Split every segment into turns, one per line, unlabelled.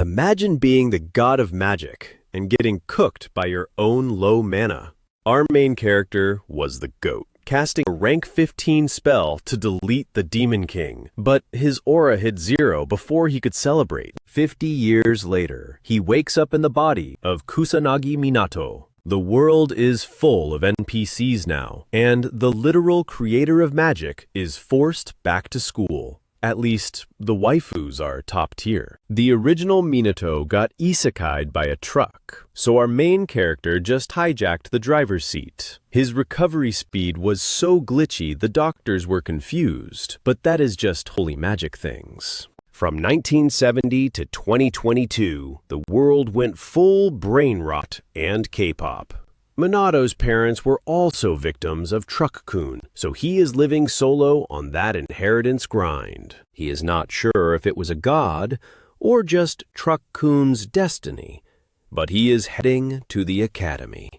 Imagine being the god of magic and getting cooked by your own low mana. Our main character was the GOAT, casting a rank 15 spell to delete the Demon King, but his aura hit 0 before he could celebrate. 50 years later, he wakes up in the body of Kusanagi Minato. The world is full of NPCs now, and the literal creator of magic is forced back to school. At least, the waifus are top tier. The original Minato got isekai'd by a truck, so our main character just hijacked the driver's seat. His recovery speed was so glitchy the doctors were confused, but that is just holy magic things. From 1970 to 2022, the world went full brain rot and K-pop. Minato's parents were also victims of Truck-kun, so he is living solo on that inheritance grind. He is not sure if it was a god or just Truck-kun's destiny, but he is heading to the academy.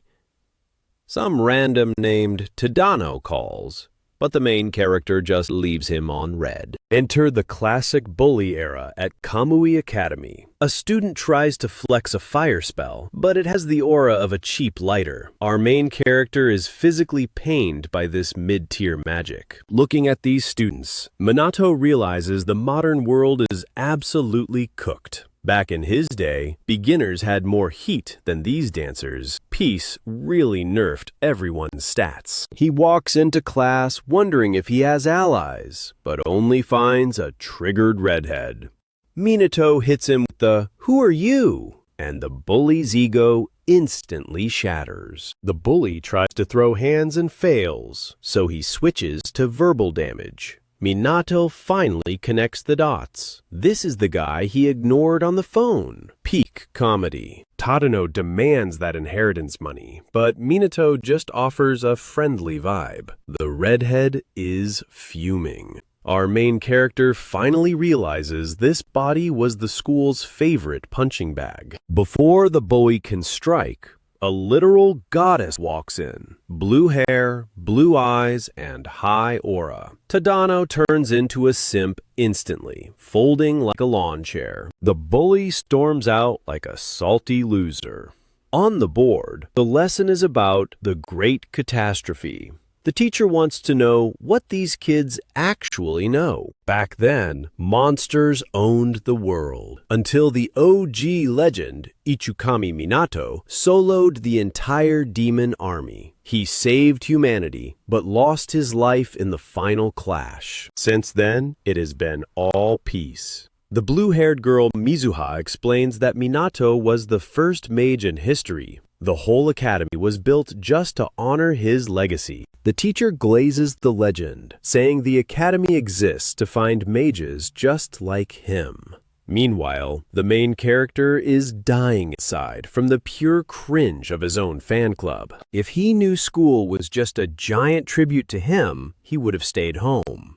Some random named Tadano calls, but the main character just leaves him on red. Enter the classic bully era at Kamui Academy. A student tries to flex a fire spell, but it has the aura of a cheap lighter. Our main character is physically pained by this mid-tier magic. Looking at these students, Minato realizes the modern world is absolutely cooked. Back in his day, beginners had more heat than these dancers. Peace really nerfed everyone's stats. He walks into class wondering if he has allies, but only finds a triggered redhead. Minato hits him with the "Who are you?" and the bully's ego instantly shatters. The bully tries to throw hands and fails, so he switches to verbal damage. Minato finally connects the dots. This is the guy he ignored on the phone. Peak comedy. Tadano demands that inheritance money, but Minato just offers a friendly vibe. The redhead is fuming. Our main character finally realizes this body was the school's favorite punching bag. Before the bully can strike, a literal goddess walks in. Blue hair, blue eyes, and high aura. Tadano turns into a simp instantly, folding like a lawn chair. The bully storms out like a salty loser. On the board, the lesson is about the great catastrophe. The teacher wants to know what these kids actually know. Back then, monsters owned the world, until the OG legend, Ichukami Minato, soloed the entire demon army. He saved humanity, but lost his life in the final clash. Since then, it has been all peace. The blue-haired girl Mizuha explains that Minato was the first mage in history. The whole academy was built just to honor his legacy. The teacher glazes the legend, saying the academy exists to find mages just like him. Meanwhile, the main character is dying inside from the pure cringe of his own fan club. If he knew school was just a giant tribute to him, he would have stayed home.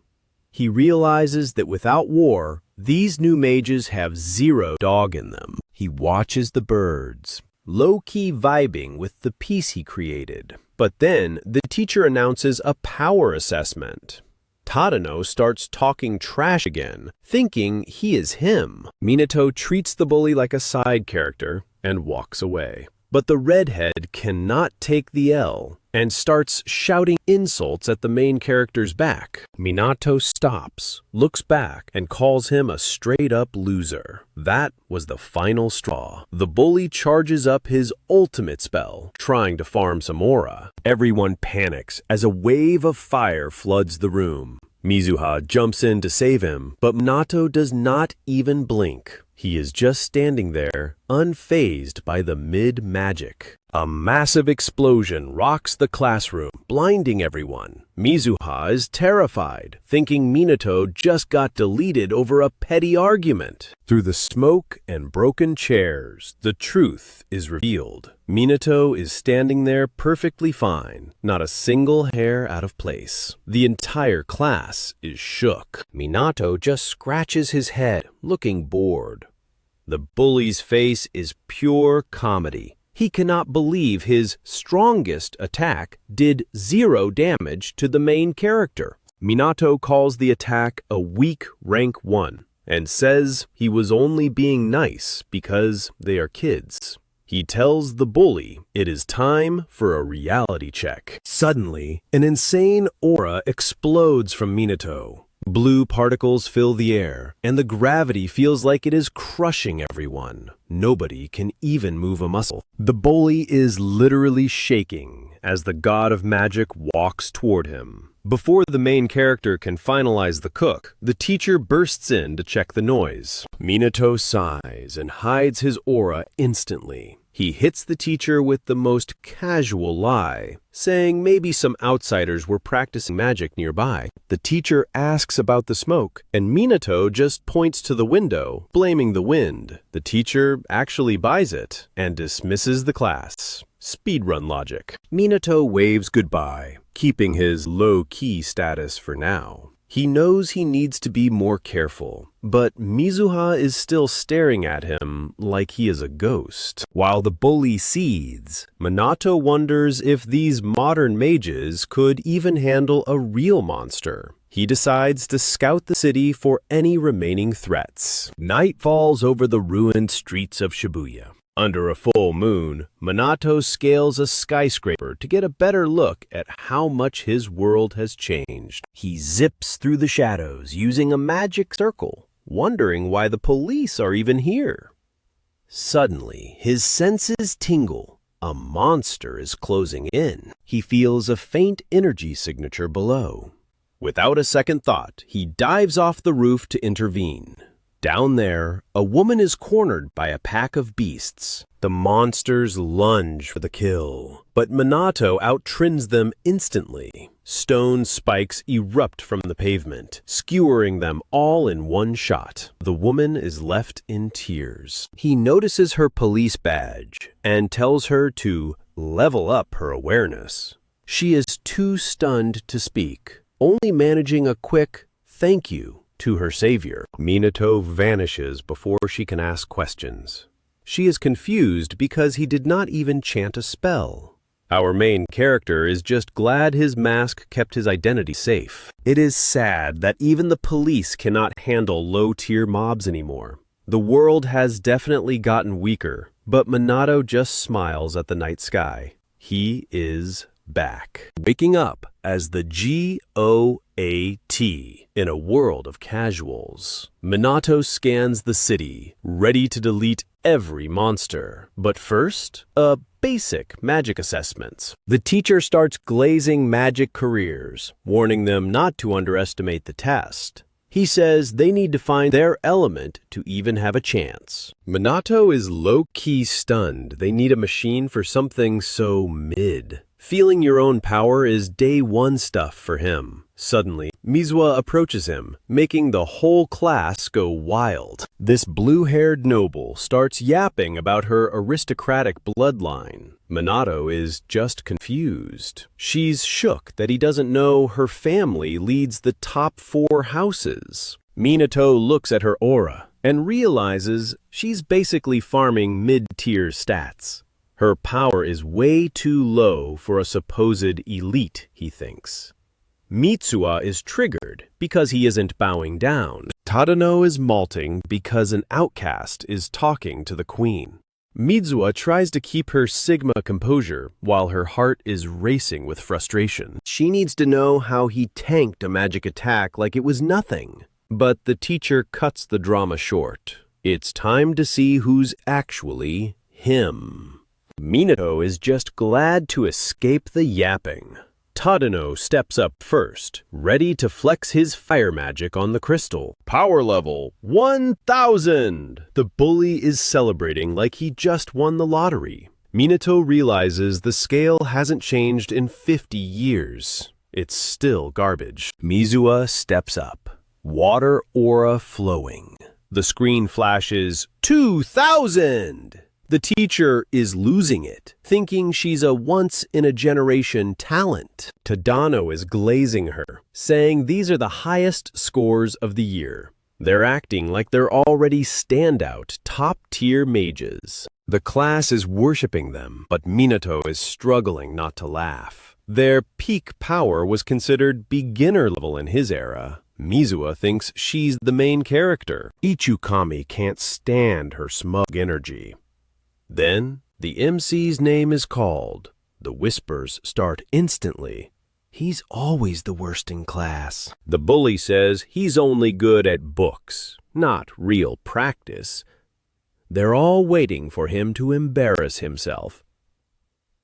He realizes that without war, these new mages have zero dog in them. He watches the birds, low-key vibing with the peace he created. But then, the teacher announces a power assessment. Tadano starts talking trash again, thinking he is him. Minato treats the bully like a side character and walks away. But the redhead cannot take the L and starts shouting insults at the main character's back. Minato stops, looks back, and calls him a straight-up loser. That was the final straw. The bully charges up his ultimate spell, trying to farm some aura. Everyone panics as a wave of fire floods the room. Mizuha jumps in to save him, but Minato does not even blink. He is just standing there, unfazed by the mid-magic. A massive explosion rocks the classroom, blinding everyone. Mizuha is terrified, thinking Minato just got deleted over a petty argument. Through the smoke and broken chairs, the truth is revealed. Minato is standing there perfectly fine, not a single hair out of place. The entire class is shook. Minato just scratches his head, looking bored. The bully's face is pure comedy. He cannot believe his strongest attack did 0 damage to the main character. Minato calls the attack a weak rank 1. and says he was only being nice because they are kids. He tells the bully it is time for a reality check. Suddenly, an insane aura explodes from Minato. Blue particles fill the air, and the gravity feels like it is crushing everyone. Nobody can even move a muscle. The bully is literally shaking as the god of magic walks toward him. Before the main character can finalize the cook, the teacher bursts in to check the noise. Minato sighs and hides his aura instantly. He hits the teacher with the most casual lie, saying maybe some outsiders were practicing magic nearby. The teacher asks about the smoke, and Minato just points to the window, blaming the wind. The teacher actually buys it and dismisses the class. Speedrun logic. Minato waves goodbye, keeping his low-key status for now. He knows he needs to be more careful, but Mizuha is still staring at him like he is a ghost. While the bully seethes, Minato wonders if these modern mages could even handle a real monster. He decides to scout the city for any remaining threats. Night falls over the ruined streets of Shibuya. Under a full moon, Minato scales a skyscraper to get a better look at how much his world has changed. He zips through the shadows using a magic circle, wondering why the police are even here. Suddenly, his senses tingle. A monster is closing in. He feels a faint energy signature below. Without a second thought, he dives off the roof to intervene. Down there, a woman is cornered by a pack of beasts. The monsters lunge for the kill, but Minato outtrins them instantly. Stone spikes erupt from the pavement, skewering them all in one shot. The woman is left in tears. He notices her police badge and tells her to level up her awareness. She is too stunned to speak, only managing a quick "thank you" to her savior. Minato vanishes before she can ask questions. She is confused because he did not even chant a spell. Our main character is just glad his mask kept his identity safe. It is sad that even the police cannot handle low-tier mobs anymore. The world has definitely gotten weaker, but Minato just smiles at the night sky. He is back. Waking up as the GOAT in a world of casuals. Minato scans the city, ready to delete every monster. But first, a basic magic assessment. The teacher starts glazing magic careers, warning them not to underestimate the test. He says they need to find their element to even have a chance. Minato is low-key stunned. They need a machine for something so mid. Feeling your own power is day one stuff for him. Suddenly, Mizuha approaches him, making the whole class go wild. This blue-haired noble starts yapping about her aristocratic bloodline. Minato is just confused. She's shook that he doesn't know her family leads the top 4 houses. Minato looks at her aura and realizes she's basically farming mid-tier stats. Her power is way too low for a supposed elite, he thinks. Mitsuha is triggered because he isn't bowing down. Tadano is malting because an outcast is talking to the queen. Mitsuha tries to keep her Sigma composure while her heart is racing with frustration. She needs to know how he tanked a magic attack like it was nothing. But the teacher cuts the drama short. It's time to see who's actually him. Minato is just glad to escape the yapping. Tadano steps up first, ready to flex his fire magic on the crystal. Power level 1000! The bully is celebrating like he just won the lottery. Minato realizes the scale hasn't changed in 50 years. It's still garbage. Mizuha steps up, water aura flowing. The screen flashes 2000! The teacher is losing it, thinking she's a once-in-a-generation talent. Tadano is glazing her, saying these are the highest scores of the year. They're acting like they're already standout, top-tier mages. The class is worshipping them, but Minato is struggling not to laugh. Their peak power was considered beginner level in his era. Mizuha thinks she's the main character. Ichukami can't stand her smug energy. Then, the MC's name is called. The whispers start instantly. He's always the worst in class. The bully says he's only good at books, not real practice. They're all waiting for him to embarrass himself.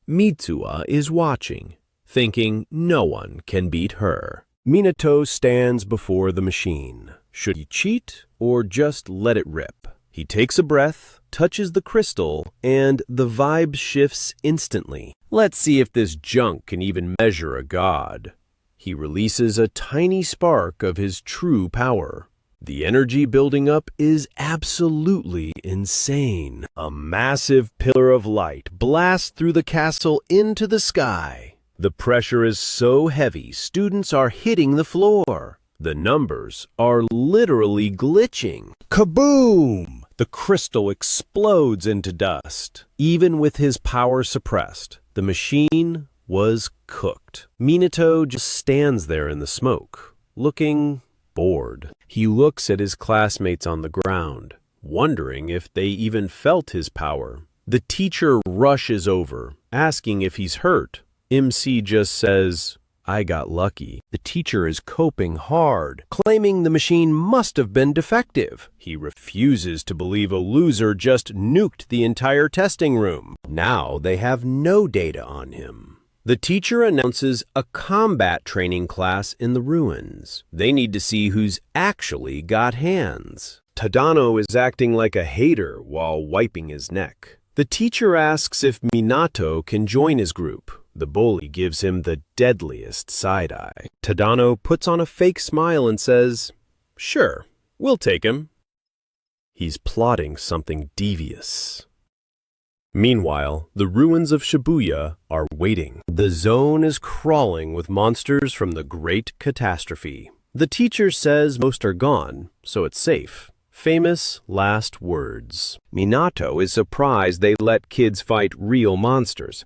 Mitsuha is watching, thinking no one can beat her. Minato stands before the machine. Should he cheat or just let it rip? He takes a breath, touches the crystal, and the vibe shifts instantly. Let's see if this junk can even measure a god. He releases a tiny spark of his true power. The energy building up is absolutely insane. A massive pillar of light blasts through the castle into the sky. The pressure is so heavy, students are hitting the floor. The numbers are literally glitching. Kaboom! The crystal explodes into dust. Even with his power suppressed, the machine was cooked. Minato just stands there in the smoke, looking bored. He looks at his classmates on the ground, wondering if they even felt his power. The teacher rushes over, asking if he's hurt. MC just says, "I got lucky." The teacher is coping hard, claiming the machine must have been defective. He refuses to believe a loser just nuked the entire testing room. Now they have no data on him. The teacher announces a combat training class in the ruins. They need to see who's actually got hands. Tadano is acting like a hater while wiping his neck. The teacher asks if Minato can join his group. The bully gives him the deadliest side-eye. Tadano puts on a fake smile and says, "Sure, we'll take him." He's plotting something devious. Meanwhile, the ruins of Shibuya are waiting. The zone is crawling with monsters from the Great Catastrophe. The teacher says most are gone, so it's safe. Famous last words. Minato is surprised they let kids fight real monsters.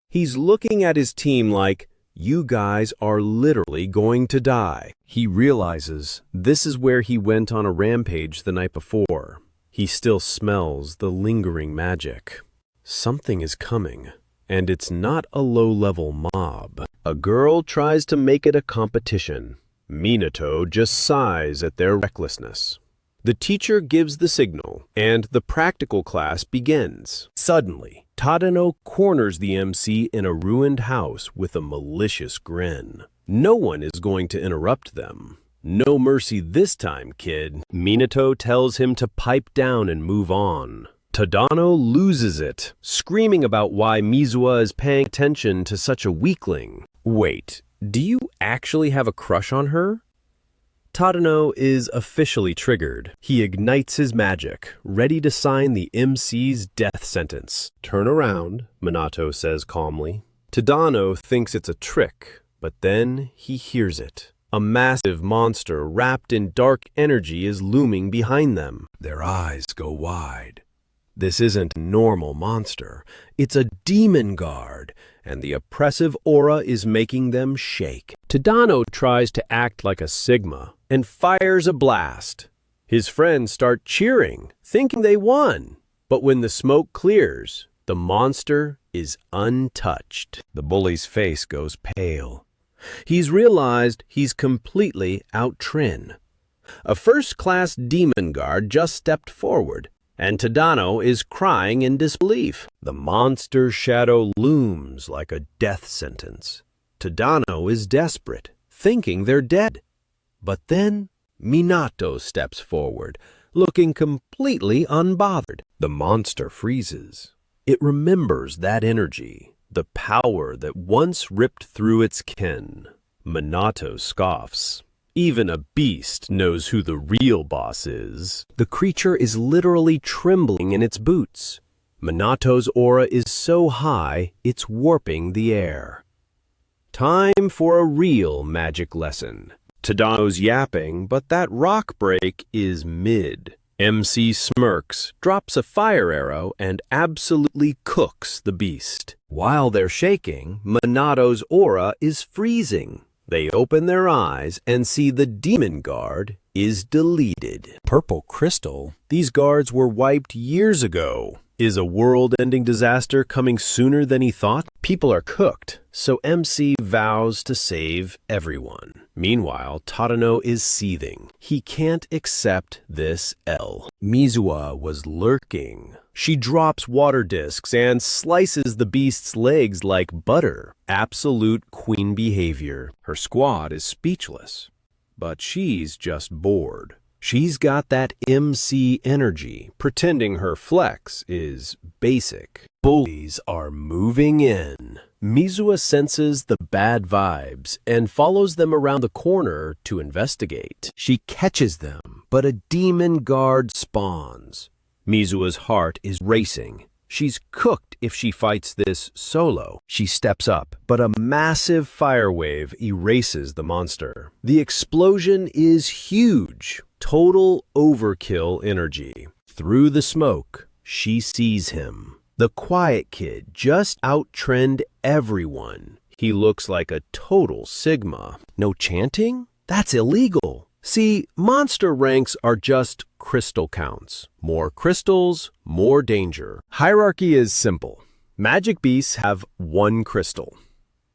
He's looking at his team like, "You guys are literally going to die." He realizes this is where he went on a rampage the night before. He still smells the lingering magic. Something is coming, and it's not a low-level mob. A girl tries to make it a competition. Minato just sighs at their recklessness. The teacher gives the signal, and the practical class begins. Suddenly, Tadano corners the MC in a ruined house with a malicious grin. No one is going to interrupt them. No mercy this time, kid. Minato tells him to pipe down and move on. Tadano loses it, screaming about why Mizuha is paying attention to such a weakling. Wait, do you actually have a crush on her? Tadano is officially triggered. He ignites his magic, ready to sign the MC's death sentence. "Turn around," Minato says calmly. Tadano thinks it's a trick, but then he hears it. A massive monster wrapped in dark energy is looming behind them. Their eyes go wide. This isn't a normal monster. It's a demon guard, and the oppressive aura is making them shake. Tadano tries to act like a Sigma and fires a blast. His friends start cheering, thinking they won. But when the smoke clears, the monster is untouched. The bully's face goes pale. He's realized he's completely out-trin. A first-class demon guard just stepped forward, and Tadano is crying in disbelief. The monster's shadow looms like a death sentence. Tadano is desperate, thinking they're dead. But then Minato steps forward, looking completely unbothered. The monster freezes. It remembers that energy, the power that once ripped through its kin. Minato scoffs. Even a beast knows who the real boss is. The creature is literally trembling in its boots. Minato's aura is so high, it's warping the air. Time for a real magic lesson. Tadano's yapping, but that rock break is mid. MC smirks, drops a fire arrow, and absolutely cooks the beast. While they're shaking, Minato's aura is freezing. They open their eyes and see the demon guard is deleted. Purple crystal? These guards were wiped years ago. Is a world-ending disaster coming sooner than he thought? People are cooked, so MC vows to save everyone. Meanwhile, Tadano is seething. He can't accept this L. Mizuwa was lurking. She drops water discs and slices the beast's legs like butter. Absolute queen behavior. Her squad is speechless, but she's just bored. She's got that MC energy, pretending her flex is basic. Bullies are moving in. Mizuwa senses the bad vibes and follows them around the corner to investigate. She catches them, but a demon guard spawns. Mizuwa's heart is racing. She's cooked if she fights this solo. She steps up, but a massive fire wave erases the monster. The explosion is huge. Total overkill energy. Through the smoke, she sees him. The quiet kid just out-trend everyone. He looks like a total Sigma. No chanting? That's illegal. See, monster ranks are just crystal counts. More crystals, more danger. Hierarchy is simple. Magic beasts have 1 crystal.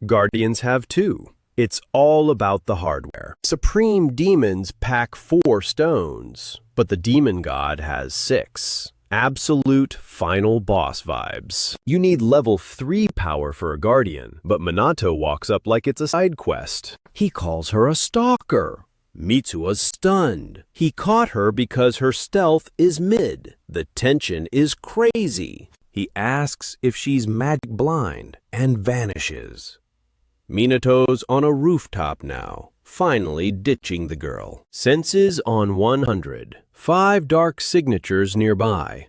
Guardians have 2. It's all about the hardware. Supreme demons pack 4 stones, but the demon god has 6. Absolute final boss vibes. You need level 3 power for a guardian, but Minato walks up like it's a side quest. He calls her a stalker. Mitsua's stunned. He caught her because her stealth is mid. The tension is crazy. He asks if she's magic blind and vanishes. Minato's on a rooftop now, finally ditching the girl. Senses on 100. 5 dark signatures nearby.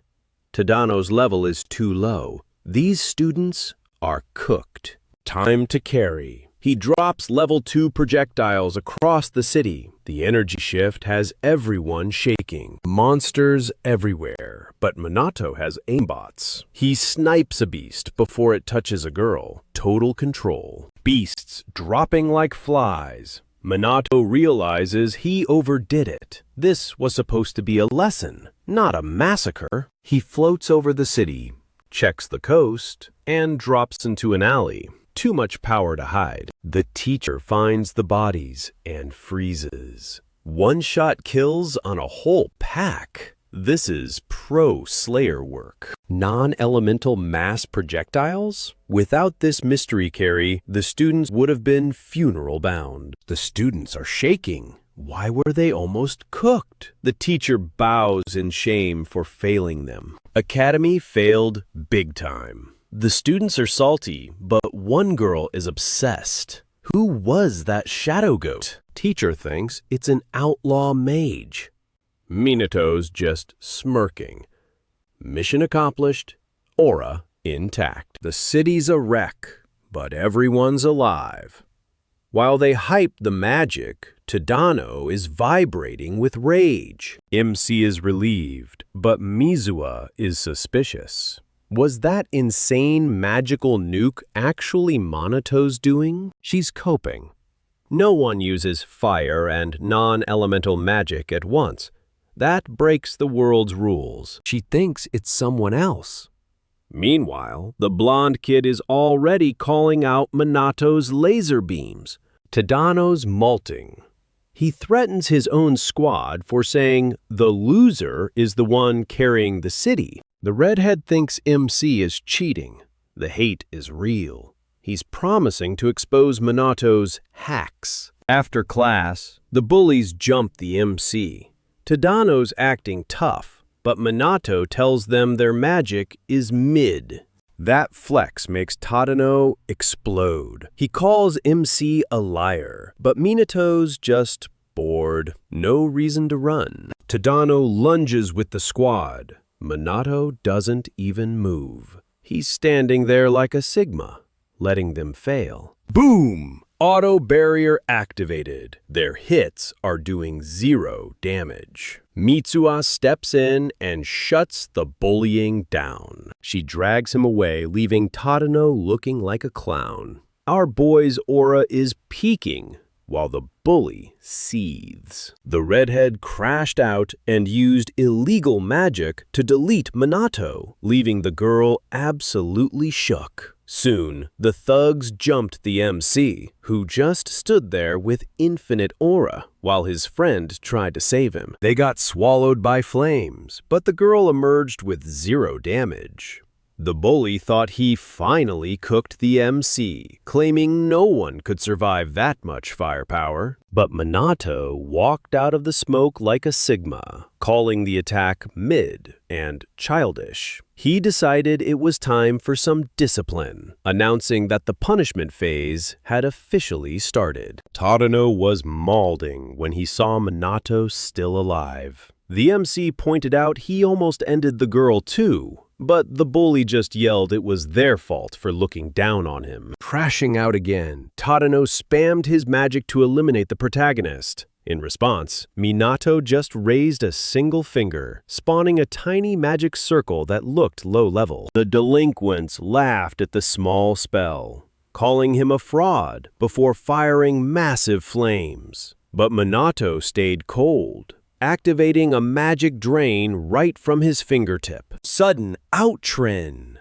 Tadano's level is too low. These students are cooked. Time to carry. He drops level 2 projectiles across the city. The energy shift has everyone shaking. Monsters everywhere, but Minato has aimbots. He snipes a beast before it touches a girl. Total control. Beasts dropping like flies. Minato realizes he overdid it. This was supposed to be a lesson, not a massacre. He floats over the city, checks the coast, and drops into an alley. Too much power to hide. The teacher finds the bodies and freezes. One-shot kills on a whole pack. This is pro-Slayer work. Non-elemental mass projectiles? Without this mystery carry, the students would have been funeral-bound. The students are shaking. Why were they almost cooked? The teacher bows in shame for failing them. Academy failed big time. The students are salty, but one girl is obsessed. Who was that shadow goat? Teacher thinks it's an outlaw mage. Minato's just smirking. Mission accomplished, aura intact. The city's a wreck, but everyone's alive. While they hype the magic, Tadano is vibrating with rage. MC is relieved, but Mizuwa is suspicious. Was that insane magical nuke actually Minato's doing? She's coping. No one uses fire and non-elemental magic at once. That breaks the world's rules. She thinks it's someone else. Meanwhile, the blonde kid is already calling out Minato's laser beams. Tadano's molting. He threatens his own squad for saying the loser is the one carrying the city. The redhead thinks MC is cheating. The hate is real. He's promising to expose Minato's hacks. After class, the bullies jump the MC. Tadano's acting tough, but Minato tells them their magic is mid. That flex makes Tadano explode. He calls MC a liar, but Minato's just bored. No reason to run. Tadano lunges with the squad. Minato doesn't even move. He's standing there like a Sigma, letting them fail. Boom! Auto barrier activated. Their hits are doing 0 damage. Mitsuha steps in and shuts the bullying down. She drags him away, leaving Tadano looking like a clown. Our boy's aura is peaking, while the bully seethes. The redhead crashed out and used illegal magic to delete Minato, leaving the girl absolutely shook. Soon, the thugs jumped the MC, who just stood there with infinite aura, while his friend tried to save him. They got swallowed by flames, but the girl emerged with 0 damage. The bully thought he finally cooked the MC, claiming no one could survive that much firepower. But Minato walked out of the smoke like a Sigma, calling the attack mid and childish. He decided it was time for some discipline, announcing that the punishment phase had officially started. Tadano was mauling when he saw Minato still alive. The MC pointed out he almost ended the girl too, but the bully just yelled it was their fault for looking down on him. Crashing out again, Tadano spammed his magic to eliminate the protagonist. In response, Minato just raised a single finger, spawning a tiny magic circle that looked low level. The delinquents laughed at the small spell, calling him a fraud before firing massive flames. But Minato stayed cold, activating a magic drain right from his fingertip. Sudden outrun.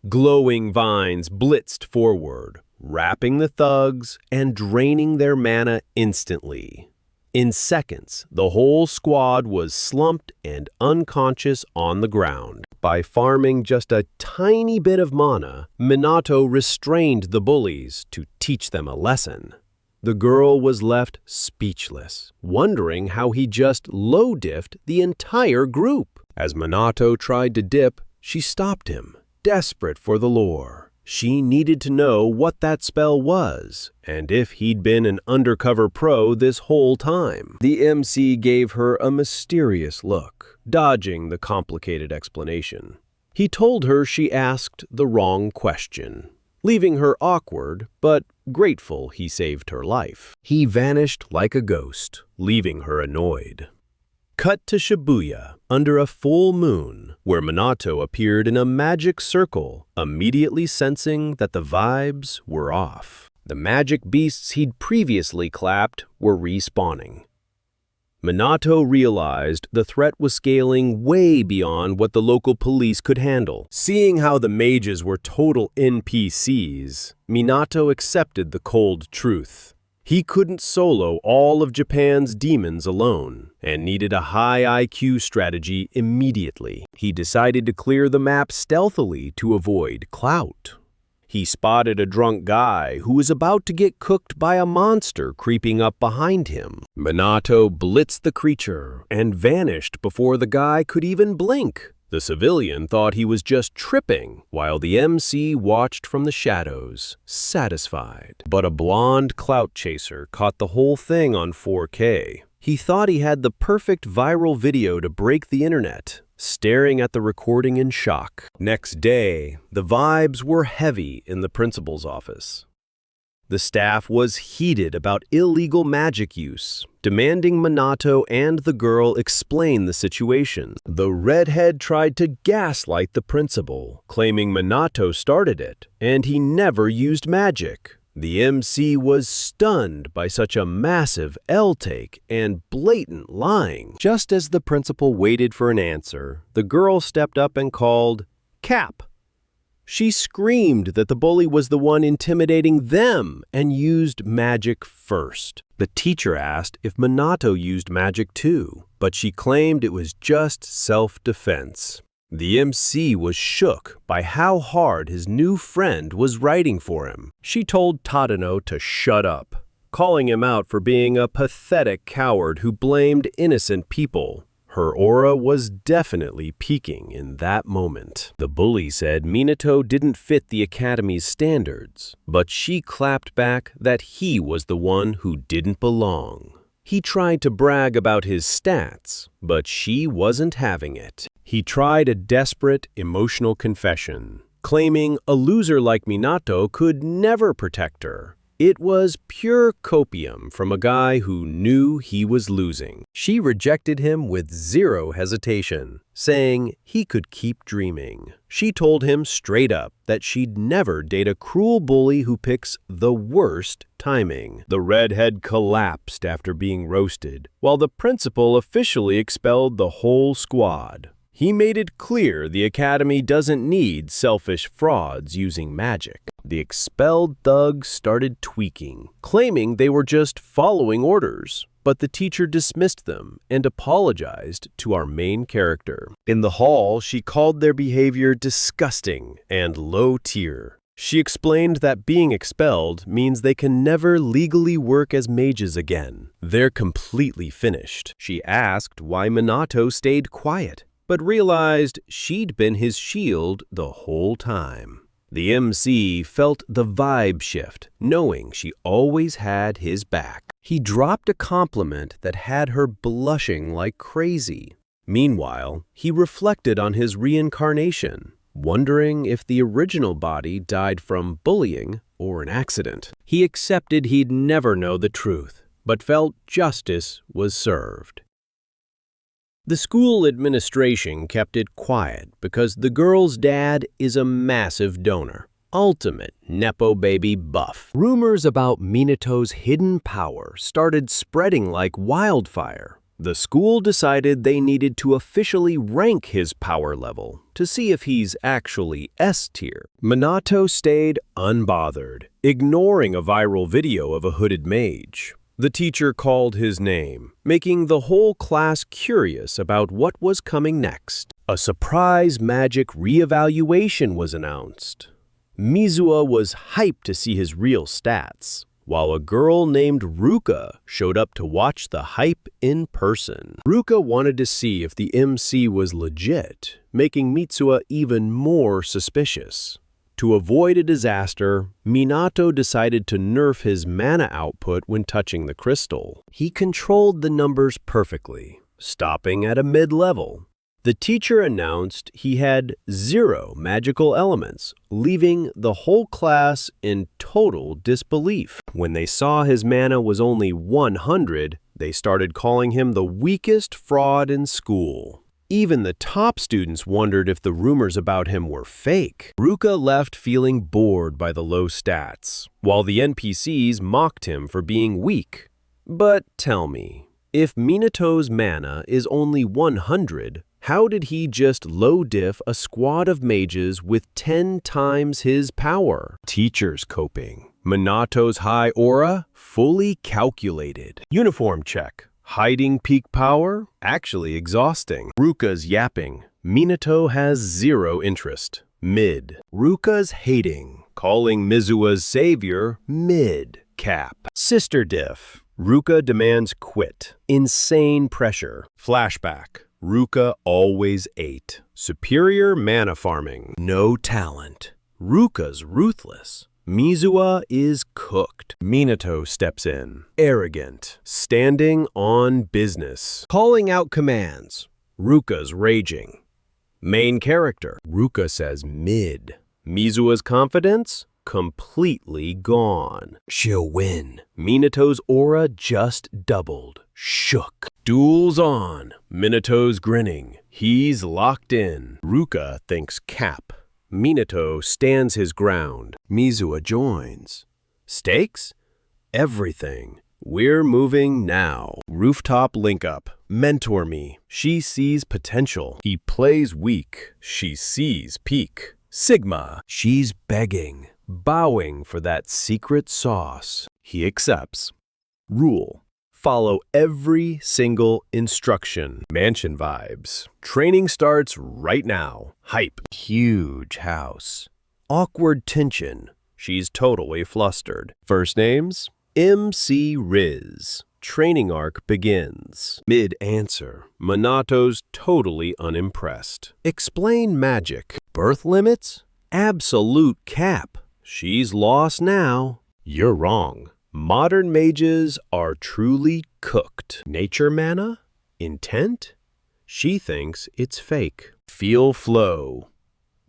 Glowing vines blitzed forward, wrapping the thugs and draining their mana instantly. In seconds, the whole squad was slumped and unconscious on the ground. By farming just a tiny bit of mana, Minato restrained the bullies to teach them a lesson. The girl was left speechless, wondering how he just low-diffed the entire group. As Minato tried to dip, she stopped him, desperate for the lore. She needed to know what that spell was, and if he'd been an undercover pro this whole time. The MC gave her a mysterious look, dodging the complicated explanation. He told her she asked the wrong question, leaving her awkward, but grateful he saved her life. He vanished like a ghost, leaving her annoyed. Cut to Shibuya, under a full moon, where Minato appeared in a magic circle, immediately sensing that the vibes were off. The magic beasts he'd previously clapped were respawning. Minato realized the threat was scaling way beyond what the local police could handle. Seeing how the mages were total NPCs, Minato accepted the cold truth. He couldn't solo all of Japan's demons alone, and needed a high IQ strategy immediately. He decided to clear the map stealthily to avoid clout. He spotted a drunk guy who was about to get cooked by a monster creeping up behind him. Minato blitzed the creature and vanished before the guy could even blink. The civilian thought he was just tripping, while the MC watched from the shadows, satisfied. But a blonde clout chaser caught the whole thing on 4K. He thought he had the perfect viral video to break the internet, staring at the recording in shock. Next day, the vibes were heavy in the principal's office. The staff was heated about illegal magic use, demanding Minato and the girl explain the situation. The redhead tried to gaslight the principal, claiming Minato started it, and he never used magic. The MC was stunned by such a massive L-take and blatant lying. Just as the principal waited for an answer, the girl stepped up and called, "Cap!" She screamed that the bully was the one intimidating them and used magic first. The teacher asked if Minato used magic too, but she claimed it was just self-defense. The MC was shook by how hard his new friend was writing for him. She told Tadano to shut up, calling him out for being a pathetic coward who blamed innocent people. Her aura was definitely peaking in that moment. The bully said Minato didn't fit the academy's standards, but she clapped back that he was the one who didn't belong. He tried to brag about his stats, but she wasn't having it. He tried a desperate, emotional confession, claiming a loser like Minato could never protect her. It was pure copium from a guy who knew he was losing. She rejected him with zero hesitation, saying he could keep dreaming. She told him straight up that she'd never date a cruel bully who picks the worst timing. The redhead collapsed after being roasted, while the principal officially expelled the whole squad. He made it clear the academy doesn't need selfish frauds using magic. The expelled thugs started tweaking, claiming they were just following orders. But the teacher dismissed them and apologized to our main character. In the hall, she called their behavior disgusting and low tier. She explained that being expelled means they can never legally work as mages again. They're completely finished. She asked why Minato stayed quiet, but realized she'd been his shield the whole time. The MC felt the vibe shift, knowing she always had his back. He dropped a compliment that had her blushing like crazy. Meanwhile, he reflected on his reincarnation, wondering if the original body died from bullying or an accident. He accepted he'd never know the truth, but felt justice was served. The school administration kept it quiet because the girl's dad is a massive donor. Ultimate Nepo baby buff. Rumors about Minato's hidden power started spreading like wildfire. The school decided they needed to officially rank his power level to see if he's actually S tier. Minato stayed unbothered, ignoring a viral video of a hooded mage. The teacher called his name, making the whole class curious about what was coming next. A surprise magic reevaluation was announced. Mizuha was hyped to see his real stats, while a girl named Ruka showed up to watch the hype in person. Ruka wanted to see if the MC was legit, making Mitsuha even more suspicious. To avoid a disaster, Minato decided to nerf his mana output when touching the crystal. He controlled the numbers perfectly, stopping at a mid-level. The teacher announced he had 0 magical elements, leaving the whole class in total disbelief. When they saw his mana was only 100, they started calling him the weakest fraud in school. Even the top students wondered if the rumors about him were fake. Ruka left feeling bored by the low stats, while the NPCs mocked him for being weak. But tell me, if Minato's mana is only 100, how did he just low diff a squad of mages with 10 times his power? Teachers coping. Minato's high aura, fully calculated. Uniform check. Hiding peak power? Actually exhausting. Ruka's yapping. Minato has 0 interest. Mid. Ruka's hating. Calling Mizuha's savior mid. Cap. Sister diff. Ruka demands quit. Insane pressure. Flashback. Ruka always ate. Superior mana farming. No talent. Ruka's ruthless. Mizuha is cooked. Minato steps in. Arrogant. Standing on business. Calling out commands. Ruka's raging. Main character. Ruka says mid. Mizuha's confidence? Completely gone. She'll win. Minato's aura just doubled. Shook. Duel's on. Minato's grinning. He's locked in. Ruka thinks cap. Minato stands his ground. Mizuha joins. Stakes? Everything. We're moving now. Rooftop link up. Mentor me. She sees potential. He plays weak. She sees peak. Sigma. She's begging, bowing for that secret sauce. He accepts. Rule. Follow every single instruction. Mansion vibes. Training starts right now. Hype. Huge house. Awkward tension. She's totally flustered. First names? MC Riz. Training arc begins. Mid-answer. Minato's totally unimpressed. Explain magic. Birth limits? Absolute cap. She's lost now. You're wrong. Modern mages are truly cooked. Nature mana? Intent? She thinks it's fake. Feel flow.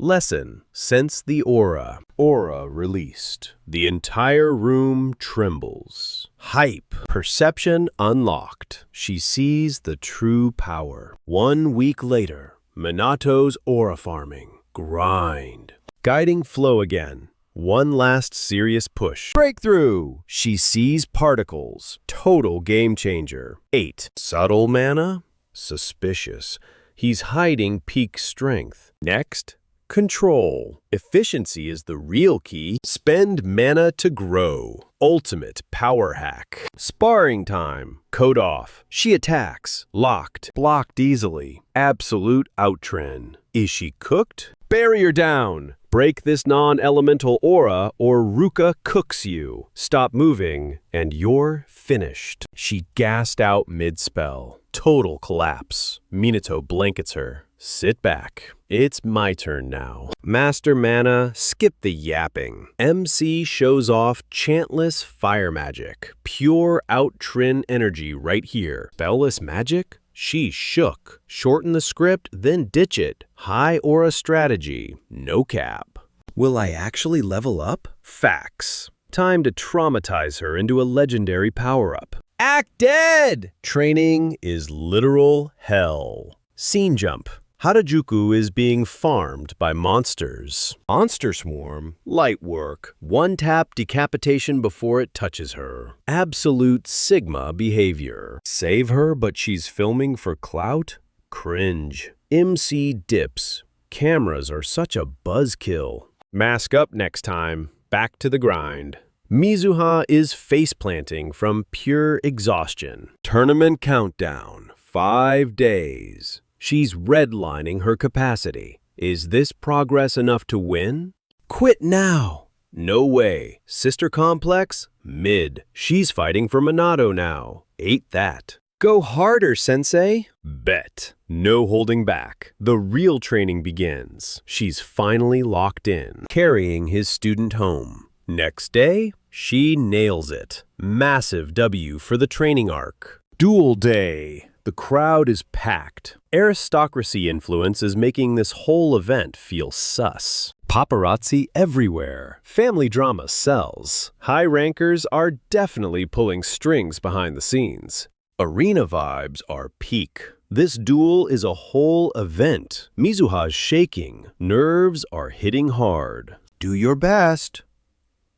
Lesson. Sense the aura. Aura released. The entire room trembles. Hype. Perception unlocked. She sees the true power. 1 week later, Minato's aura farming. Grind. Guiding flow again. One last serious push. Breakthrough! She sees particles. Total game changer. 8. Subtle mana? Suspicious. He's hiding peak strength. Next, control. Efficiency is the real key. Spend mana to grow. Ultimate power hack. Sparring time. Code off. She attacks. Locked. Blocked easily. Absolute outtrend. Is she cooked? Barrier down. Break this non-elemental aura or Ruka cooks you. Stop moving and you're finished. She gassed out mid-spell. Total collapse. Minato blankets her. Sit back. It's my turn now. Master Mana, skip the yapping. MC shows off chantless fire magic. Pure out-trin energy right here. Spellless magic? She shook. Shorten the script, then ditch it. High aura strategy. No cap. Will I actually level up? Facts. Time to traumatize her into a legendary power-up. Act dead! Training is literal hell. Scene jump. Harajuku is being farmed by monsters. Monster swarm, light work, one-tap decapitation before it touches her. Absolute Sigma behavior. Save her, but she's filming for clout? Cringe. MC dips. Cameras are such a buzzkill. Mask up next time. Back to the grind. Mizuha is face-planting from pure exhaustion. Tournament countdown. 5 days. She's redlining her capacity. Is this progress enough to win? Quit now. No way. Sister complex? Mid. She's fighting for Minato now. Ate that. Go harder, sensei. Bet. No holding back. The real training begins. She's finally locked in, carrying his student home. Next day, she nails it. Massive W for the training arc. Duel day. The crowd is packed. Aristocracy influence is making this whole event feel sus. Paparazzi everywhere. Family drama sells. High rankers are definitely pulling strings behind the scenes. Arena vibes are peak. This duel is a whole event. Mizuha's shaking. Nerves are hitting hard. Do your best.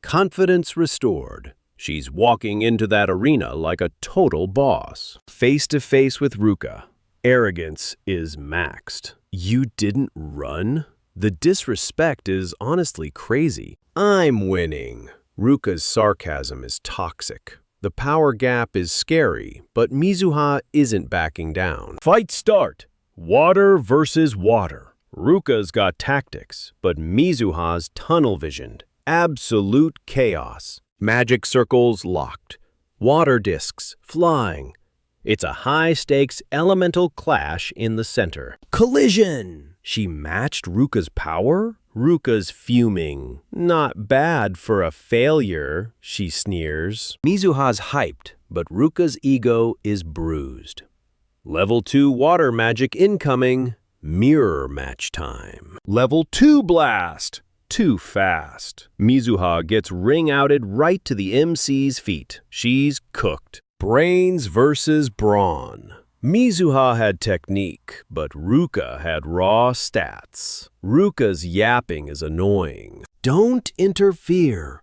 Confidence restored. She's walking into that arena like a total boss. Face to face with Ruka. Arrogance is maxed. You didn't run? The disrespect is honestly crazy. I'm winning. Ruka's sarcasm is toxic. The power gap is scary, but Mizuha isn't backing down. Fight start. Water versus water. Ruka's got tactics, but Mizuha's tunnel-visioned. Absolute chaos. Magic circles locked. Water discs flying. It's a high-stakes elemental clash in the center. Collision! She matched Ruka's power? Ruka's fuming. Not bad for a failure, she sneers. Mizuha's hyped, but Ruka's ego is bruised. Level 2 water magic incoming. Mirror match time. Level 2 blast. Too fast. Mizuha gets ring-outed right to the MC's feet. She's cooked. Brains versus brawn. Mizuha had technique, but Ruka had raw stats. Ruka's yapping is annoying. Don't interfere.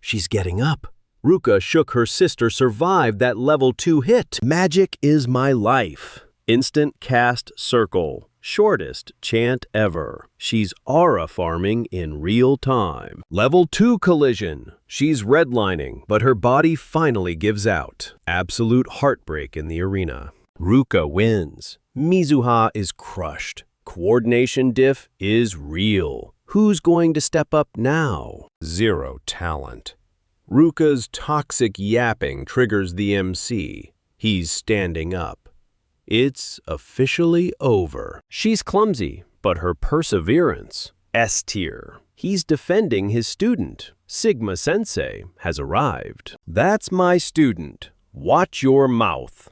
She's getting up. Ruka shook her sister survived that level 2 hit. Magic is my life. Instant cast circle. Shortest chant ever. She's aura farming in real time. Level 2 collision. She's redlining, but her body finally gives out. Absolute heartbreak in the arena. Ruka wins. Mizuha is crushed. Coordination diff is real. Who's going to step up now? Zero talent. Ruka's toxic yapping triggers the MC. He's standing up. It's officially over. She's clumsy, but her perseverance, S tier. He's defending his student. Sigma Sensei has arrived. That's my student. Watch your mouth.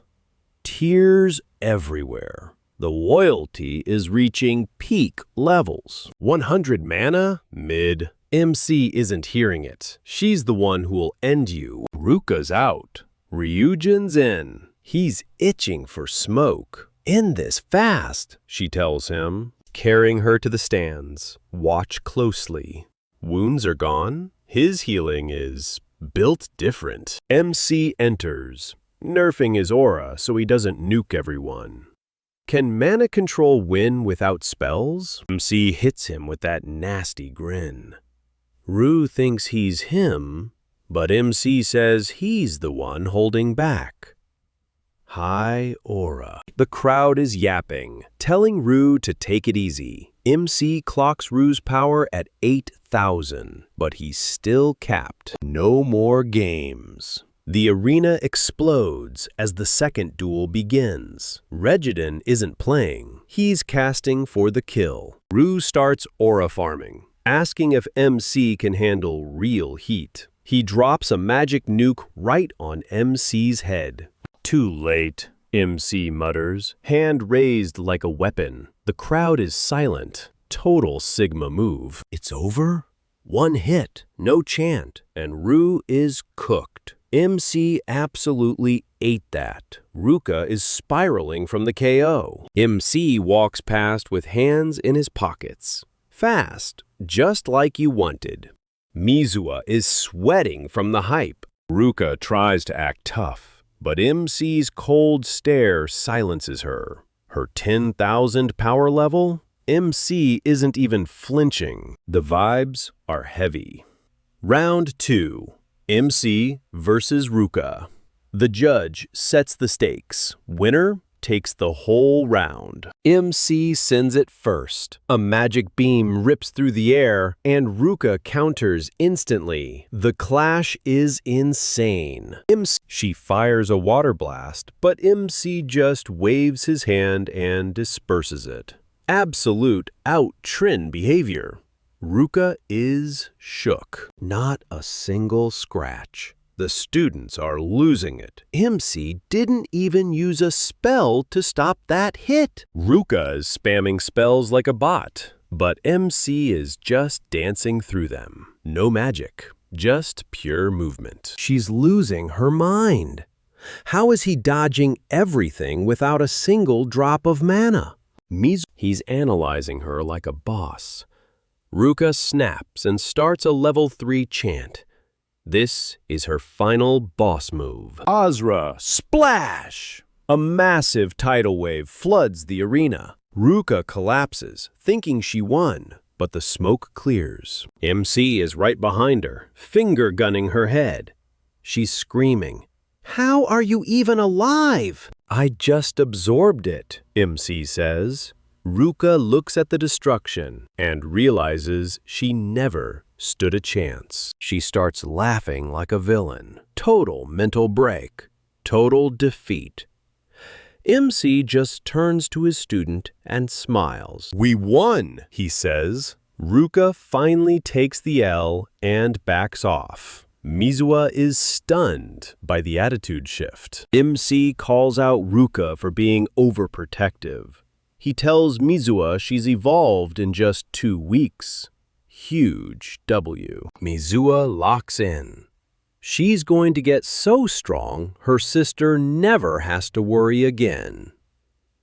Tears everywhere. The loyalty is reaching peak levels. 100 mana? Mid. MC isn't hearing it. She's the one who'll end you. Ruka's out. Ryujin's in. He's itching for smoke. End this fast, she tells him, carrying her to the stands. Watch closely. Wounds are gone. His healing is built different. MC enters, nerfing his aura so he doesn't nuke everyone. Can mana control win without spells? MC hits him with that nasty grin. Rue thinks he's him, but MC says he's the one holding back. High aura. The crowd is yapping, telling Rue to take it easy. MC clocks Rue's power at 8,000, but he's still capped. No more games. The arena explodes as the second duel begins. Regidon isn't playing. He's casting for the kill. Rue starts aura farming, asking if MC can handle real heat. He drops a magic nuke right on MC's head. Too late, MC mutters, hand raised like a weapon. The crowd is silent. Total Sigma move. It's over? One hit, no chant, and Rue is cooked. MC absolutely ate that. Ruka is spiraling from the KO. MC walks past with hands in his pockets. Fast, just like you wanted. Mizuwa is sweating from the hype. Ruka tries to act tough, but MC's cold stare silences her. Her 10,000 power level? MC isn't even flinching. The vibes are heavy. Round 2. MC versus Ruka. The judge sets the stakes. Winner takes the whole round. MC sends it first. A magic beam rips through the air, and Ruka counters instantly. The clash is insane. She fires a water blast, but MC just waves his hand and disperses it. Absolute out-trend behavior. Ruka is shook. Not a single scratch. The students are losing it. MC didn't even use a spell to stop that hit. Ruka is spamming spells like a bot, but MC is just dancing through them. No magic, just pure movement. She's losing her mind. How is he dodging everything without a single drop of mana? He's analyzing her like a boss. Ruka snaps and starts a level 3 chant. This is her final boss move. Azra, splash! A massive tidal wave floods the arena. Ruka collapses, thinking she won, but the smoke clears. MC is right behind her, finger gunning her head. She's screaming, "How are you even alive?" "I just absorbed it," MC says. Ruka looks at the destruction and realizes she never stood a chance. She starts laughing like a villain. Total mental break. Total defeat. MC just turns to his student and smiles. "We won," he says. Ruka finally takes the L and backs off. Mizuwa is stunned by the attitude shift. MC calls out Ruka for being overprotective. He tells Mizuwa she's evolved in just 2 weeks. Huge W. Mizuwa locks in. She's going to get so strong, her sister never has to worry again.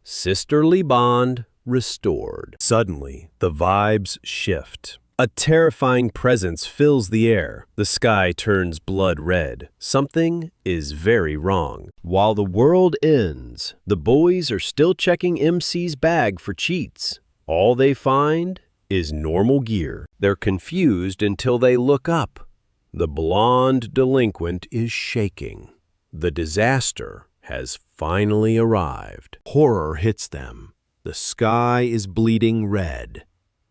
Sisterly bond restored. Suddenly, the vibes shift. A terrifying presence fills the air. The sky turns blood red. Something is very wrong. While the world ends, the boys are still checking MC's bag for cheats. All they find is normal gear. They're confused until they look up. The blonde delinquent is shaking. The disaster has finally arrived. Horror hits them. The sky is bleeding red.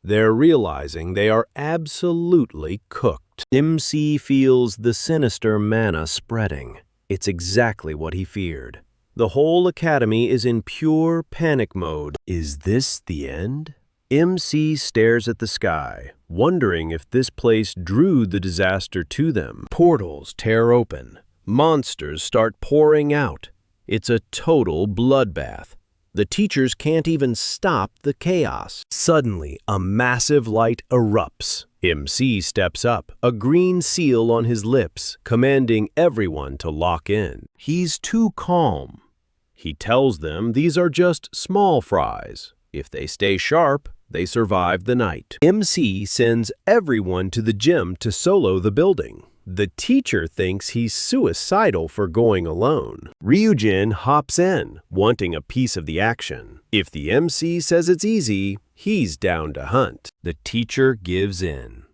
They're realizing they are absolutely cooked. MC feels the sinister mana spreading. It's exactly what he feared. The whole academy is in pure panic mode. Is this the end? MC stares at the sky, wondering if this place drew the disaster to them. Portals tear open. Monsters start pouring out. It's a total bloodbath. The teachers can't even stop the chaos. Suddenly, a massive light erupts. MC steps up, a green seal on his lips, commanding everyone to lock in. He's too calm. He tells them these are just small fries. If they stay sharp, they survive the night. MC sends everyone to the gym to solo the building. The teacher thinks he's suicidal for going alone. Ryujin hops in, wanting a piece of the action. If the MC says it's easy, he's down to hunt. The teacher gives in.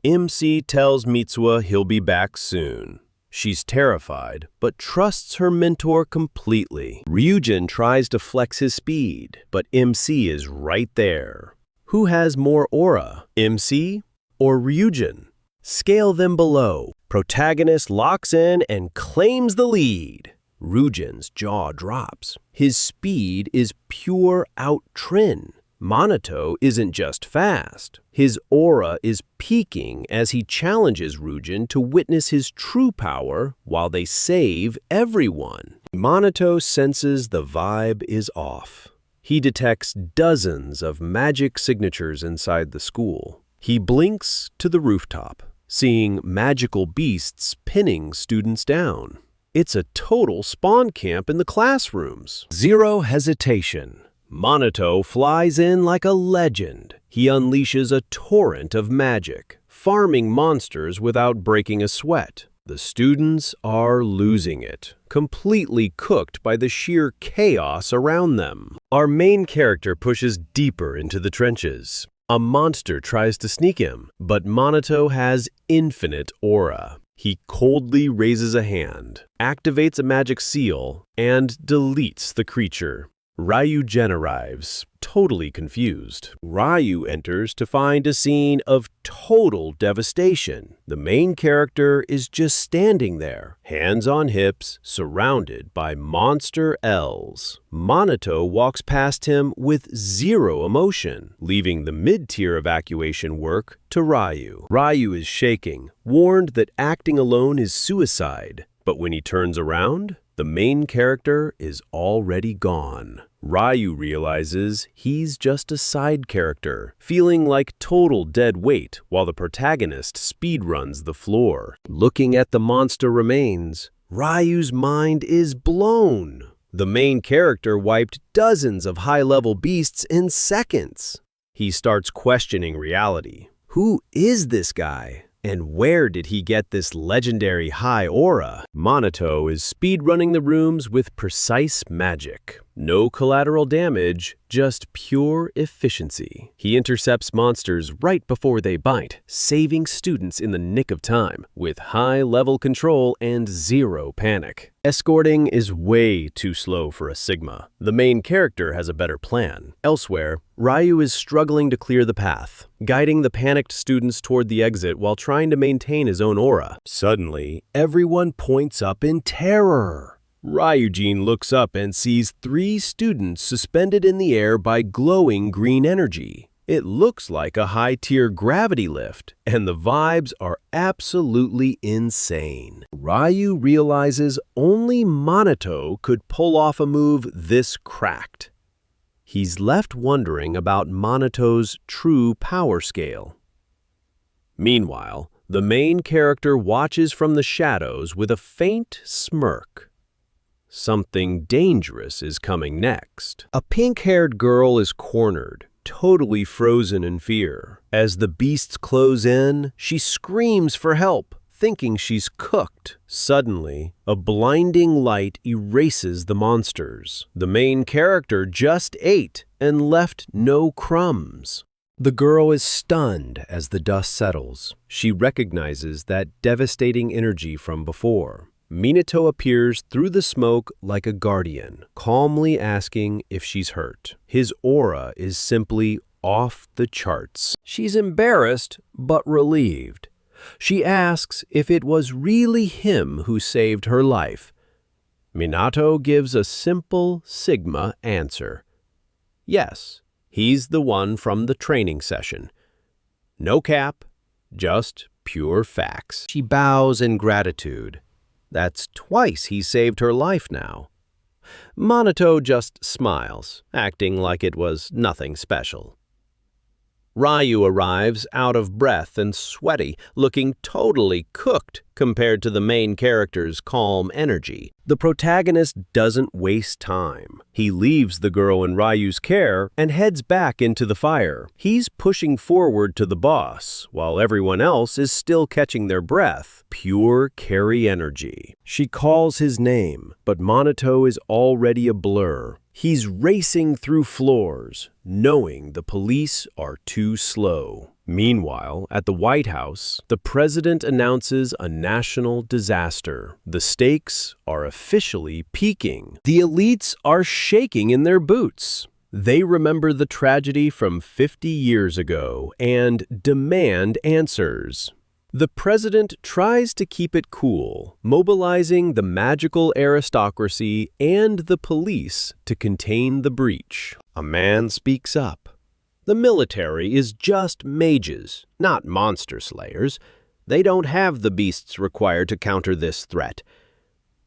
MC tells Mitsuha he'll be back soon. She's terrified, but trusts her mentor completely. Ryujin tries to flex his speed, but MC is right there. Who has more aura, MC or Ryujin? Scale them below. Protagonist locks in and claims the lead. Ryujin's jaw drops. His speed is pure out-trin. Minato isn't just fast. His aura is peaking as he challenges Ryujin to witness his true power while they save everyone. Minato senses the vibe is off. He detects dozens of magic signatures inside the school. He blinks to the rooftop, seeing magical beasts pinning students down. It's a total spawn camp in the classrooms. Zero hesitation. Minato flies in like a legend. He unleashes a torrent of magic, farming monsters without breaking a sweat. The students are losing it, completely cooked by the sheer chaos around them. Our main character pushes deeper into the trenches. A monster tries to sneak him, but Minato has infinite aura. He coldly raises a hand, activates a magic seal, and deletes the creature. Ryujin arrives, totally confused. Ryu enters to find a scene of total devastation. The main character is just standing there, hands on hips, surrounded by monster elves. Minato walks past him with zero emotion, leaving the mid-tier evacuation work to Ryu. Ryu is shaking, warned that acting alone is suicide. But when he turns around, the main character is already gone. Ryu realizes he's just a side character, feeling like total dead weight while the protagonist speedruns the floor. Looking at the monster remains, Ryu's mind is blown. The main character wiped dozens of high-level beasts in seconds. He starts questioning reality. Who is this guy? And where did he get this legendary high aura? Minato is speedrunning the rooms with precise magic. No collateral damage, just pure efficiency. He intercepts monsters right before they bite, saving students in the nick of time, with high-level control and zero panic. Escorting is way too slow for a Sigma. The main character has a better plan. Elsewhere, Ryu is struggling to clear the path, guiding the panicked students toward the exit while trying to maintain his own aura. Suddenly, everyone points up in terror. Ryujin looks up and sees 3 students suspended in the air by glowing green energy. It looks like a high-tier gravity lift, and the vibes are absolutely insane. Ryu realizes only Minato could pull off a move this cracked. He's left wondering about Manato's true power scale. Meanwhile, the main character watches from the shadows with a faint smirk. Something dangerous is coming next. A pink-haired girl is cornered, totally frozen in fear. As the beasts close in, she screams for help, thinking she's cooked. Suddenly, a blinding light erases the monsters. The main character just ate and left no crumbs. The girl is stunned as the dust settles. She recognizes that devastating energy from before. Minato appears through the smoke like a guardian, calmly asking if she's hurt. His aura is simply off the charts. She's embarrassed but relieved. She asks if it was really him who saved her life. Minato gives a simple Sigma answer. Yes, he's the one from the training session. No cap, just pure facts. She bows in gratitude. That's twice he saved her life now. Minato just smiles, acting like it was nothing special. Ryu arrives out of breath and sweaty, looking totally cooked compared to the main character's calm energy. The protagonist doesn't waste time. He leaves the girl in Ryu's care and heads back into the fire. He's pushing forward to the boss, while everyone else is still catching their breath. Pure carry energy. She calls his name, but Minato is already a blur. He's racing through floors, knowing the police are too slow. Meanwhile, at the White House, the president announces a national disaster. The stakes are officially peaking. The elites are shaking in their boots. They remember the tragedy from 50 years ago and demand answers. The president tries to keep it cool, mobilizing the magical aristocracy and the police to contain the breach. A man speaks up. The military is just mages, not monster slayers. They don't have the beasts required to counter this threat.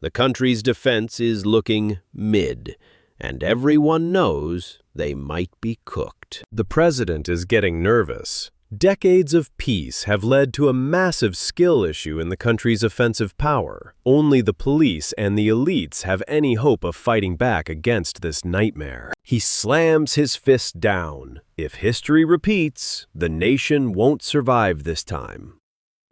The country's defense is looking mid, and everyone knows they might be cooked. The president is getting nervous. Decades of peace have led to a massive skill issue in the country's offensive power. Only the police and the elites have any hope of fighting back against this nightmare. He slams his fist down. If history repeats, the nation won't survive this time.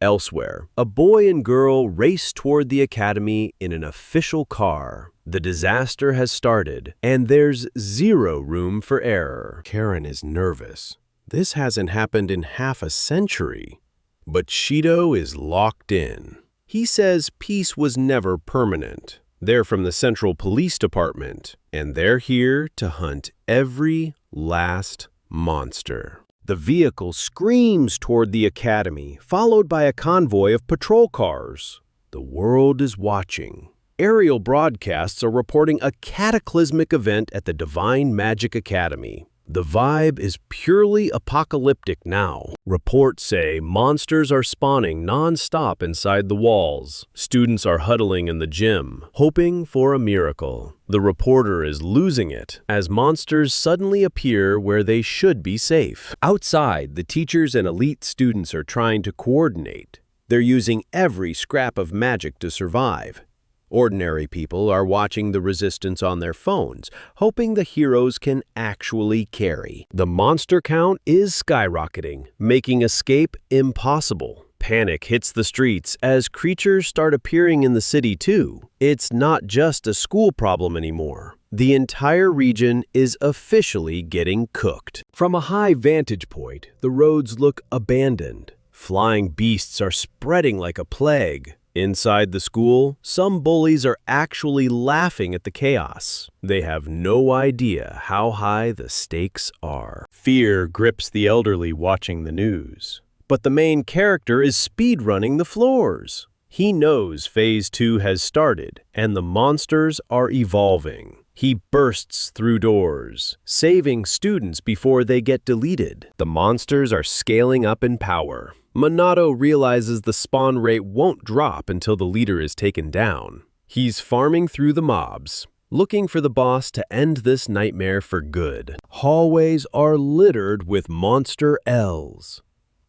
Elsewhere, a boy and girl race toward the academy in an official car. The disaster has started, and there's zero room for error. Karen is nervous. This hasn't happened in half a century. But Shido is locked in. He says peace was never permanent. They're from the Central Police Department, and they're here to hunt every last monster. The vehicle screams toward the academy, followed by a convoy of patrol cars. The world is watching. Aerial broadcasts are reporting a cataclysmic event at the Divine Magic Academy. The vibe is purely apocalyptic now. Reports say monsters are spawning non-stop inside the walls. Students are huddling in the gym, hoping for a miracle. The reporter is losing it as monsters suddenly appear where they should be safe. Outside, the teachers and elite students are trying to coordinate. They're using every scrap of magic to survive. Ordinary people are watching the resistance on their phones, hoping the heroes can actually carry. The monster count is skyrocketing, making escape impossible. Panic hits the streets as creatures start appearing in the city too. It's not just a school problem anymore. The entire region is officially getting cooked. From a high vantage point, the roads look abandoned. Flying beasts are spreading like a plague. Inside the school, some bullies are actually laughing at the chaos. They have no idea how high the stakes are. Fear grips the elderly watching the news. But the main character is speedrunning the floors. He knows Phase 2 has started, and the monsters are evolving. He bursts through doors, saving students before they get deleted. The monsters are scaling up in power. Minato realizes the spawn rate won't drop until the leader is taken down. He's farming through the mobs, looking for the boss to end this nightmare for good. Hallways are littered with monster L's.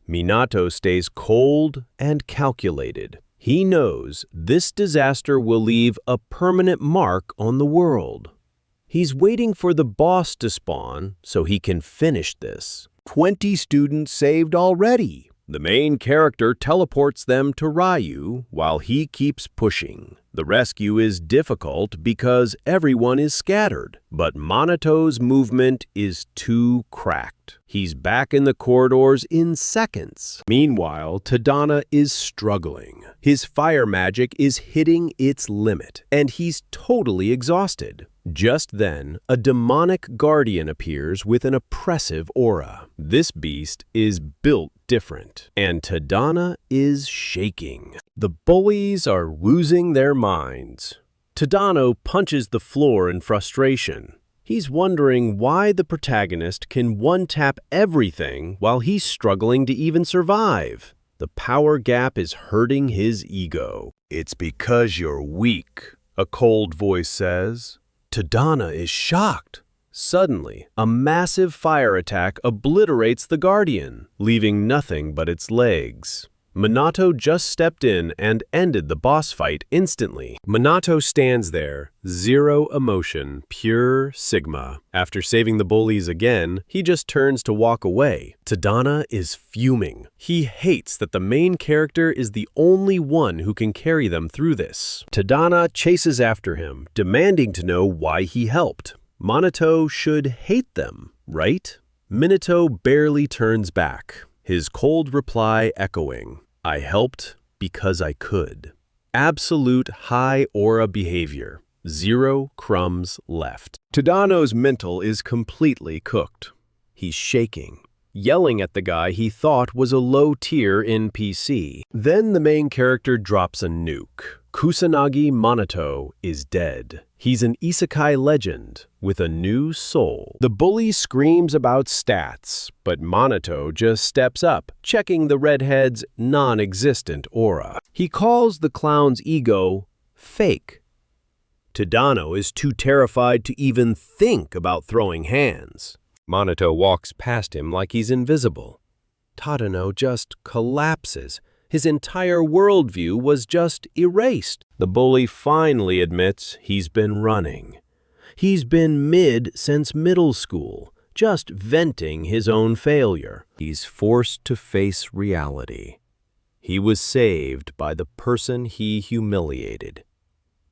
Minato stays cold and calculated. He knows this disaster will leave a permanent mark on the world. He's waiting for the boss to spawn so he can finish this. 20 students saved already. The main character teleports them to Ryu while he keeps pushing. The rescue is difficult because everyone is scattered, but Minato's movement is too cracked. He's back in the corridors in seconds. Meanwhile, Tadano is struggling. His fire magic is hitting its limit, and he's totally exhausted. Just then, a demonic guardian appears with an oppressive aura. This beast is built different, and Tadano is shaking. The bullies are losing their minds. Tadano punches the floor in frustration. He's wondering why the protagonist can one-tap everything while he's struggling to even survive. The power gap is hurting his ego. "It's because you're weak," a cold voice says. Tadano is shocked. Suddenly, a massive fire attack obliterates the Guardian, leaving nothing but its legs. Minato just stepped in and ended the boss fight instantly. Minato stands there, zero emotion, pure Sigma. After saving the bullies again, he just turns to walk away. Tadano is fuming. He hates that the main character is the only one who can carry them through this. Tadano chases after him, demanding to know why he helped. Minato should hate them, right? Minato barely turns back, his cold reply echoing, "I helped because I could." Absolute high aura behavior. 0 crumbs left. Tadano's mental is completely cooked. He's shaking, yelling at the guy he thought was a low-tier NPC. Then the main character drops a nuke. Kusanagi Minato is dead. He's an isekai legend with a new soul. The bully screams about stats, but Minato just steps up, checking the redhead's non-existent aura. He calls the clown's ego fake. Tadano is too terrified to even think about throwing hands. Minato walks past him like he's invisible. Tadano just collapses. His entire worldview was just erased. The bully finally admits he's been running. He's been mid since middle school, just venting his own failure. He's forced to face reality. He was saved by the person he humiliated.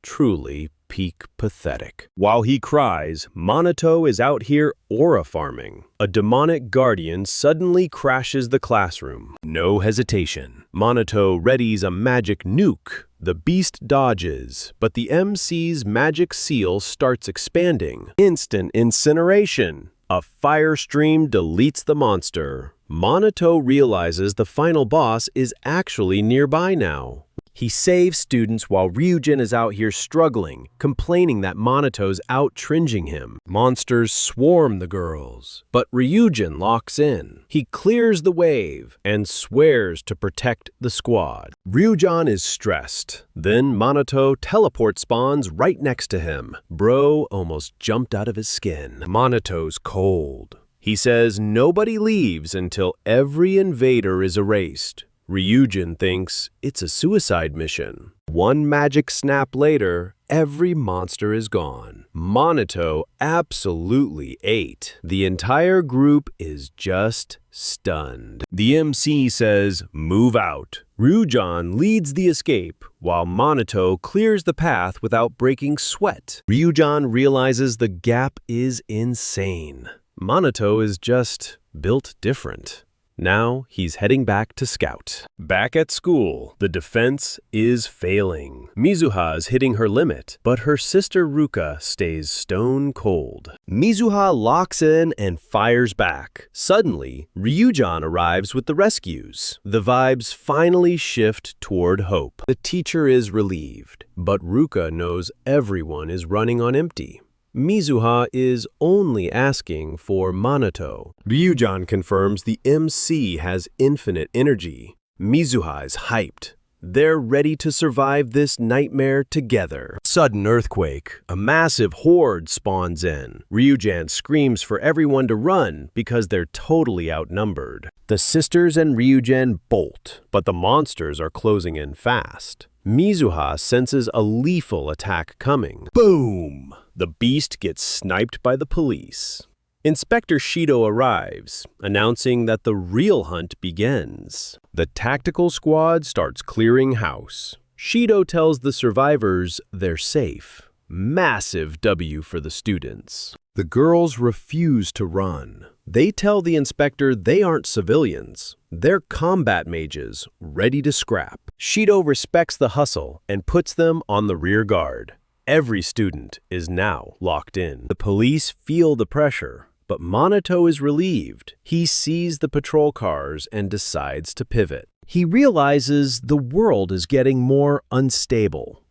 Truly peak pathetic. While he cries, Minato is out here aura farming. A demonic guardian suddenly crashes the classroom. No hesitation. Minato readies a magic nuke. The beast dodges, but the MC's magic seal starts expanding. Instant incineration. A fire stream deletes the monster. Minato realizes the final boss is actually nearby now. He saves students while Ryujin is out here struggling, complaining that Monato's out-tringing him. Monsters swarm the girls, but Ryujin locks in. He clears the wave and swears to protect the squad. Ryujin is stressed. Then Minato teleport spawns right next to him. Bro almost jumped out of his skin. Monato's cold. He says nobody leaves until every invader is erased. Ryujin thinks it's a suicide mission. One magic snap later, every monster is gone. Minato absolutely ate. The entire group is just stunned. The MC says, "Move out." Ryujin leads the escape, while Minato clears the path without breaking sweat. Ryujin realizes the gap is insane. Minato is just built different. Now he's heading back to scout. Back at school, the defense is failing. Mizuha's hitting her limit, but her sister Ruka stays stone cold. Mizuha locks in and fires back. Suddenly, Ryujin arrives with the rescues. The vibes finally shift toward hope. The teacher is relieved, but Ruka knows everyone is running on empty. Mizuha is only asking for Minato. Ryujin confirms the MC has infinite energy. Mizuha is hyped. They're ready to survive this nightmare together. Sudden earthquake. A massive horde spawns in. Ryujin screams for everyone to run because they're totally outnumbered. The sisters and Ryujin bolt, but the monsters are closing in fast. Mizuha senses a lethal attack coming. Boom! The beast gets sniped by the police. Inspector Shido arrives, announcing that the real hunt begins. The tactical squad starts clearing house. Shido tells the survivors they're safe. Massive W for the students. The girls refuse to run. They tell the inspector they aren't civilians. They're combat mages, ready to scrap. Shido respects the hustle and puts them on the rear guard. Every student is now locked in. The police feel the pressure, but Minato is relieved. He sees the patrol cars and decides to pivot. He realizes the world is getting more unstable.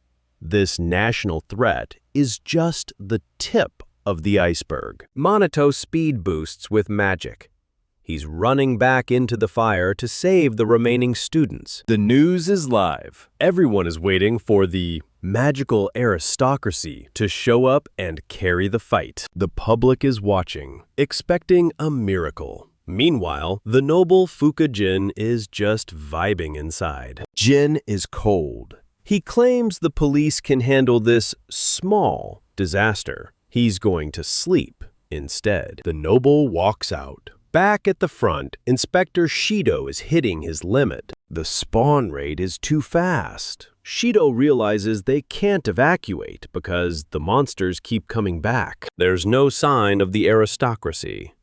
This national threat is just the tip of the iceberg. Minato speed boosts with magic. He's running back into the fire to save the remaining students. The news is live. Everyone is waiting for the magical aristocracy to show up and carry the fight. The public is watching, expecting a miracle. Meanwhile, the noble Fuka-jin is just vibing inside. Jin is cold. He claims the police can handle this small disaster. He's going to sleep instead. The noble walks out. Back at the front, Inspector Shido is hitting his limit. The spawn rate is too fast. Shido realizes they can't evacuate because the monsters keep coming back. There's no sign of the aristocracy.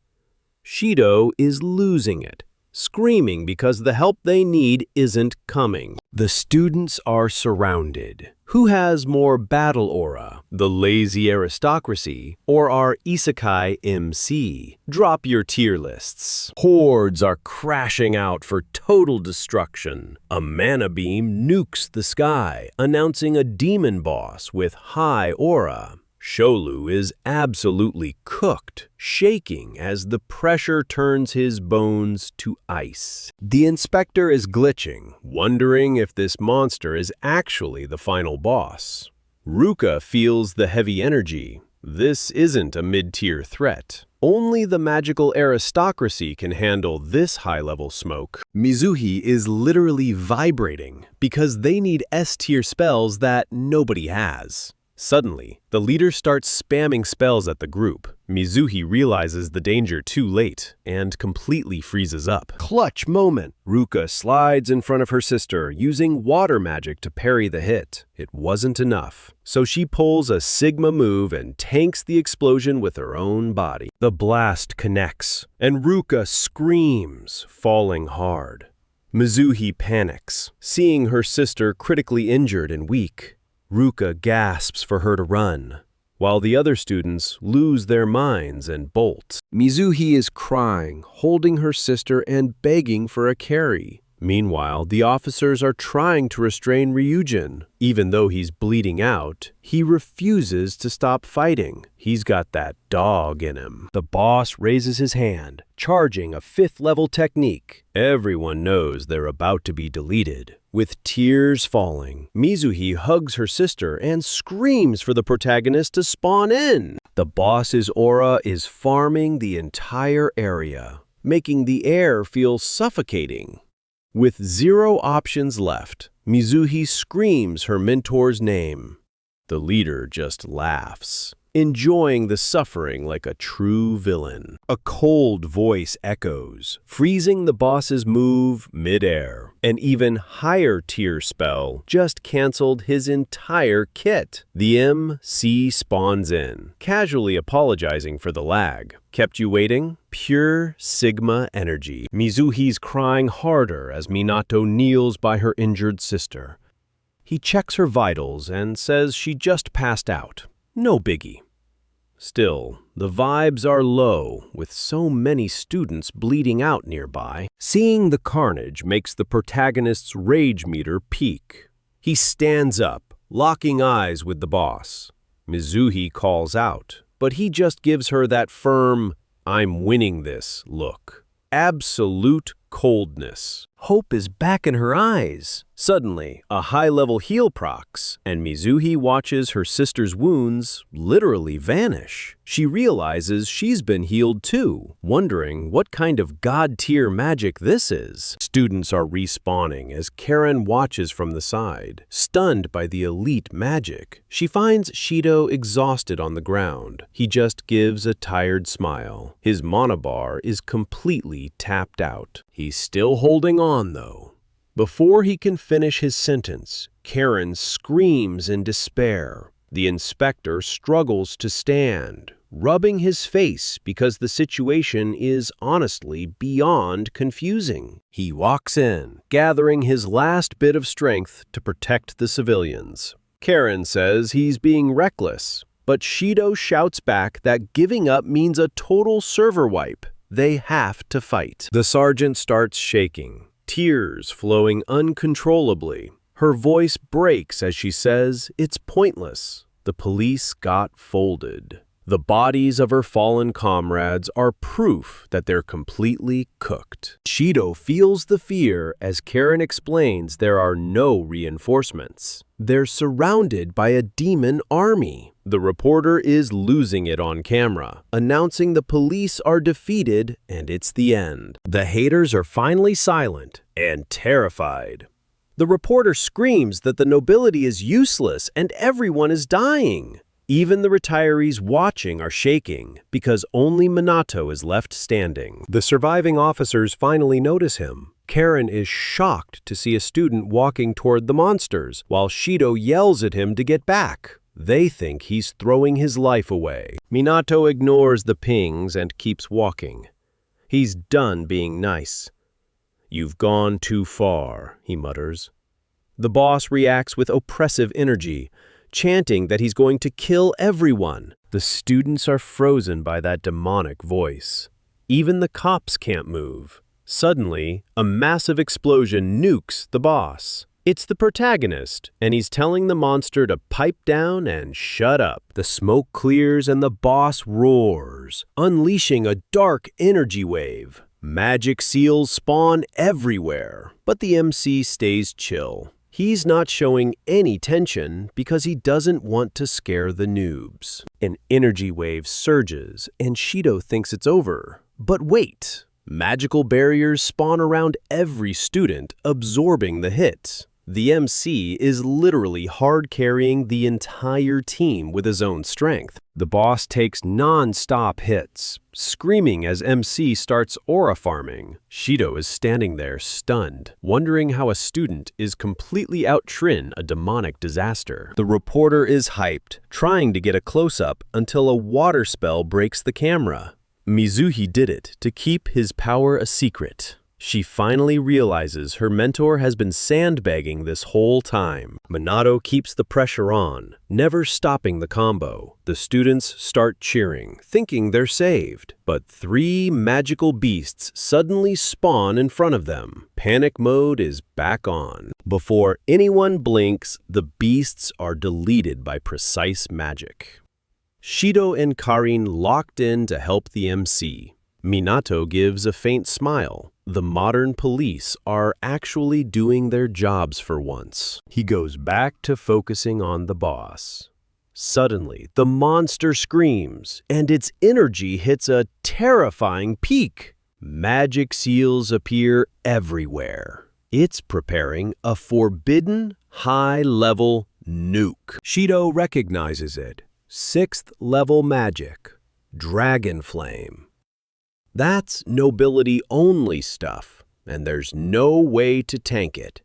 Shido is losing it, screaming because the help they need isn't coming. The students are surrounded. Who has more battle aura, the lazy aristocracy or our isekai MC? Drop your tier lists. Hordes are crashing out for total destruction. A mana beam nukes the sky, announcing a demon boss with high aura. Sholu is absolutely cooked, shaking as the pressure turns his bones to ice. The inspector is glitching, wondering if this monster is actually the final boss. Ruka feels the heavy energy. This isn't a mid-tier threat. Only the magical aristocracy can handle this high-level smoke. Mizuhi is literally vibrating because they need S-tier spells that nobody has. Suddenly, the leader starts spamming spells at the group. Mizuhi realizes the danger too late and completely freezes up. Clutch moment! Ruka slides in front of her sister, using water magic to parry the hit. It wasn't enough, so she pulls a Sigma move and tanks the explosion with her own body. The blast connects, and Ruka screams, falling hard. Mizuhi panics, seeing her sister critically injured and weak. Ruka gasps for her to run, while the other students lose their minds and bolt. Mizuhi is crying, holding her sister and begging for a carry. Meanwhile, the officers are trying to restrain Ryujin. Even though he's bleeding out, he refuses to stop fighting. He's got that dog in him. The boss raises his hand, charging a 5th-level technique. Everyone knows they're about to be deleted. With tears falling, Mizuhi hugs her sister and screams for the protagonist to spawn in. The boss's aura is farming the entire area, making the air feel suffocating. With 0 options left, Mizuhi screams her mentor's name. The leader just laughs, enjoying the suffering like a true villain. A cold voice echoes, freezing the boss's move mid-air. An even higher tier spell just canceled his entire kit. The MC spawns in, casually apologizing for the lag. Kept you waiting? Pure Sigma energy. Mizuhi's crying harder as Minato kneels by her injured sister. He checks her vitals and says she just passed out. No biggie. Still, the vibes are low, with so many students bleeding out nearby. Seeing the carnage makes the protagonist's rage meter peak. He stands up, locking eyes with the boss. Mizuhi calls out, but he just gives her that firm, "I'm winning this" look. Absolute coldness. Hope is back in her eyes. Suddenly, a high-level heal procs, and Mizuhi watches her sister's wounds literally vanish. She realizes she's been healed too, wondering what kind of god-tier magic this is. Students are respawning as Karen watches from the side. Stunned by the elite magic, she finds Shido exhausted on the ground. He just gives a tired smile. His mana bar is completely tapped out. He's still holding on, though. Before he can finish his sentence, Karen screams in despair. The inspector struggles to stand, rubbing his face because the situation is honestly beyond confusing. He walks in, gathering his last bit of strength to protect the civilians. Karen says he's being reckless, but Shido shouts back that giving up means a total server wipe. They have to fight. The sergeant starts shaking, tears flowing uncontrollably. Her voice breaks as she says it's pointless. The police got folded. The bodies of her fallen comrades are proof that they're completely cooked. Shido feels the fear as Karen explains there are no reinforcements. They're surrounded by a demon army. The reporter is losing it on camera, announcing the police are defeated and it's the end. The haters are finally silent and terrified. The reporter screams that the nobility is useless and everyone is dying. Even the retirees watching are shaking because only Minato is left standing. The surviving officers finally notice him. Karen is shocked to see a student walking toward the monsters, while Shido yells at him to get back. They think he's throwing his life away. Minato ignores the pings and keeps walking. He's done being nice. "You've gone too far," he mutters. The boss reacts with oppressive energy, chanting that he's going to kill everyone. The students are frozen by that demonic voice. Even the cops can't move. Suddenly, a massive explosion nukes the boss. It's the protagonist, and he's telling the monster to pipe down and shut up. The smoke clears and the boss roars, unleashing a dark energy wave. Magic seals spawn everywhere, but the MC stays chill. He's not showing any tension because he doesn't want to scare the noobs. An energy wave surges, and Shido thinks it's over. But wait! Magical barriers spawn around every student, absorbing the hit. The MC is literally hard-carrying the entire team with his own strength. The boss takes non-stop hits, screaming as MC starts aura farming. Shido is standing there stunned, wondering how a student is completely outtrin a demonic disaster. The reporter is hyped, trying to get a close-up until a water spell breaks the camera. Mizuhi did it to keep his power a secret. She finally realizes her mentor has been sandbagging this whole time. Minato keeps the pressure on, never stopping the combo. The students start cheering, thinking they're saved. But 3 magical beasts suddenly spawn in front of them. Panic mode is back on. Before anyone blinks, the beasts are deleted by precise magic. Shido and Karin locked in to help the MC. Minato gives a faint smile. The modern police are actually doing their jobs for once. He goes back to focusing on the boss. Suddenly, the monster screams, and its energy hits a terrifying peak. Magic seals appear everywhere. It's preparing a forbidden, high-level nuke. Shido recognizes it. 6th level magic. Dragon Flame. That's nobility-only stuff, and there's no way to tank it.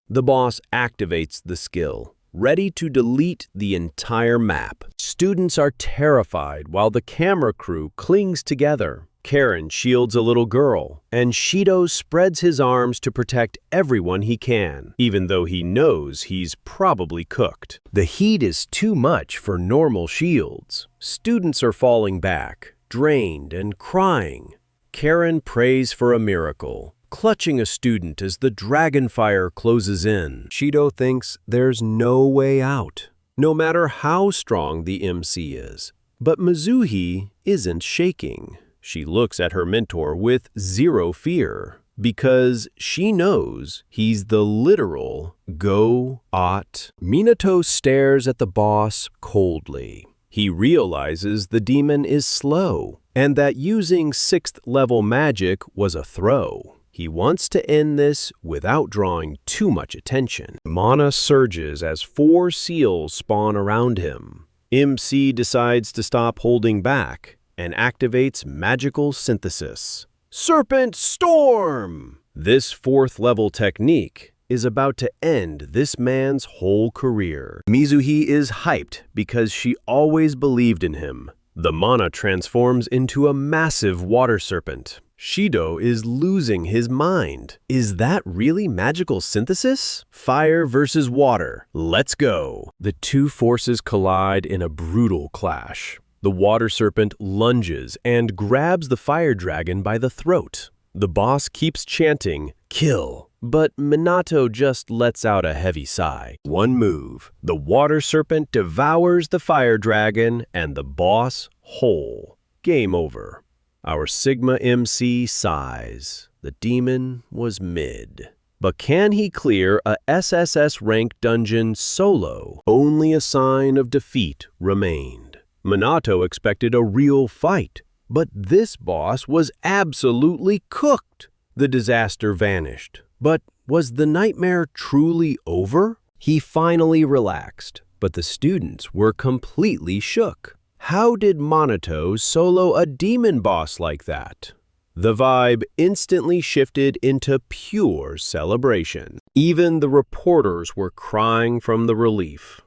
The boss activates the skill, ready to delete the entire map. Students are terrified while the camera crew clings together. Karen shields a little girl, and Shido spreads his arms to protect everyone he can, even though he knows he's probably cooked. The heat is too much for normal shields. Students are falling back, drained and crying. Karen prays for a miracle, clutching a student as the dragon fire closes in. Shido thinks there's no way out, no matter how strong the MC is. But Mizuhi isn't shaking. She looks at her mentor with zero fear, because she knows he's the literal go-ot. Minato stares at the boss coldly. He realizes the demon is slow, and that using 6th level magic was a throw. He wants to end this without drawing too much attention. Mana surges as 4 seals spawn around him. MC decides to stop holding back and activates magical synthesis. Serpent Storm! This 4th level technique is about to end this man's whole career. Mizuhi is hyped because she always believed in him. The mana transforms into a massive water serpent. Shido is losing his mind. Is that really magical synthesis? Fire versus water. Let's go. The 2 forces collide in a brutal clash. The water serpent lunges and grabs the fire dragon by the throat. The boss keeps chanting, "Kill," but Minato just lets out a heavy sigh. One move, the water serpent devours the fire dragon and the boss whole. Game over. Our Sigma MC sighs. The demon was mid. But can he clear a SSS rank dungeon solo? Only a sign of defeat remained. Minato expected a real fight, but this boss was absolutely cooked. The disaster vanished. But was the nightmare truly over? He finally relaxed, but the students were completely shook. How did Minato solo a demon boss like that? The vibe instantly shifted into pure celebration. Even the reporters were crying from the relief.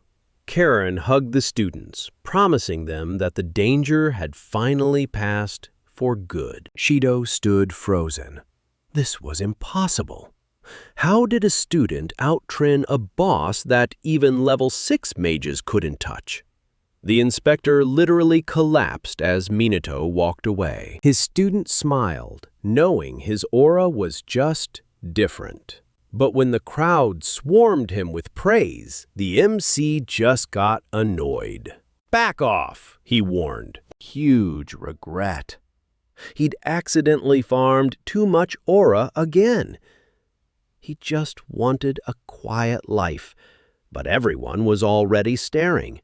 Karen hugged the students, promising them that the danger had finally passed for good. Shido stood frozen. This was impossible. How did a student out-train a boss that even level 6 mages couldn't touch? The inspector literally collapsed as Minato walked away. His student smiled, knowing his aura was just different. But when the crowd swarmed him with praise, the MC just got annoyed. "Back off," he warned. Huge regret. He'd accidentally farmed too much aura again. He just wanted a quiet life, but everyone was already staring.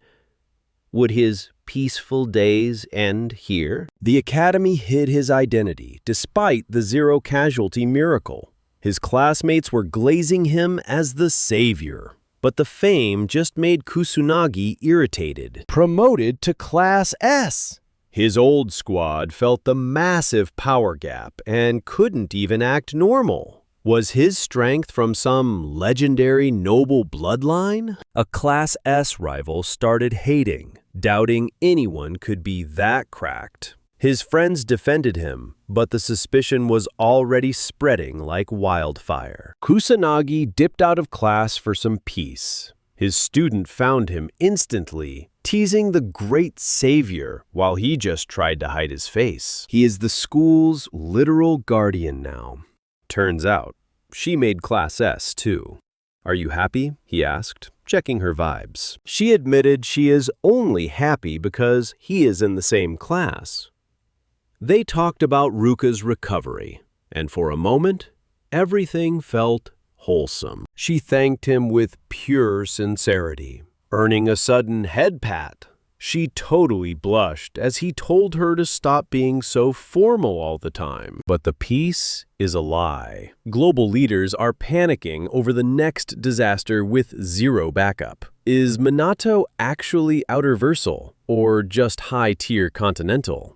Would his peaceful days end here? The academy hid his identity despite the zero-casualty miracle. His classmates were glazing him as the savior. But the fame just made Kusunagi irritated. Promoted to Class S! His old squad felt the massive power gap and couldn't even act normal. Was his strength from some legendary noble bloodline? A Class S rival started hating, doubting anyone could be that cracked. His friends defended him, but the suspicion was already spreading like wildfire. Kusanagi dipped out of class for some peace. His student found him instantly, teasing the great savior while he just tried to hide his face. He is the school's literal guardian now. Turns out, she made Class S too. "Are you happy?" he asked, checking her vibes. She admitted she is only happy because he is in the same class. They talked about Ruka's recovery, and for a moment, everything felt wholesome. She thanked him with pure sincerity, earning a sudden head pat. She totally blushed as he told her to stop being so formal all the time. But the peace is a lie. Global leaders are panicking over the next disaster with zero backup. Is Minato actually outerversal or just high-tier continental?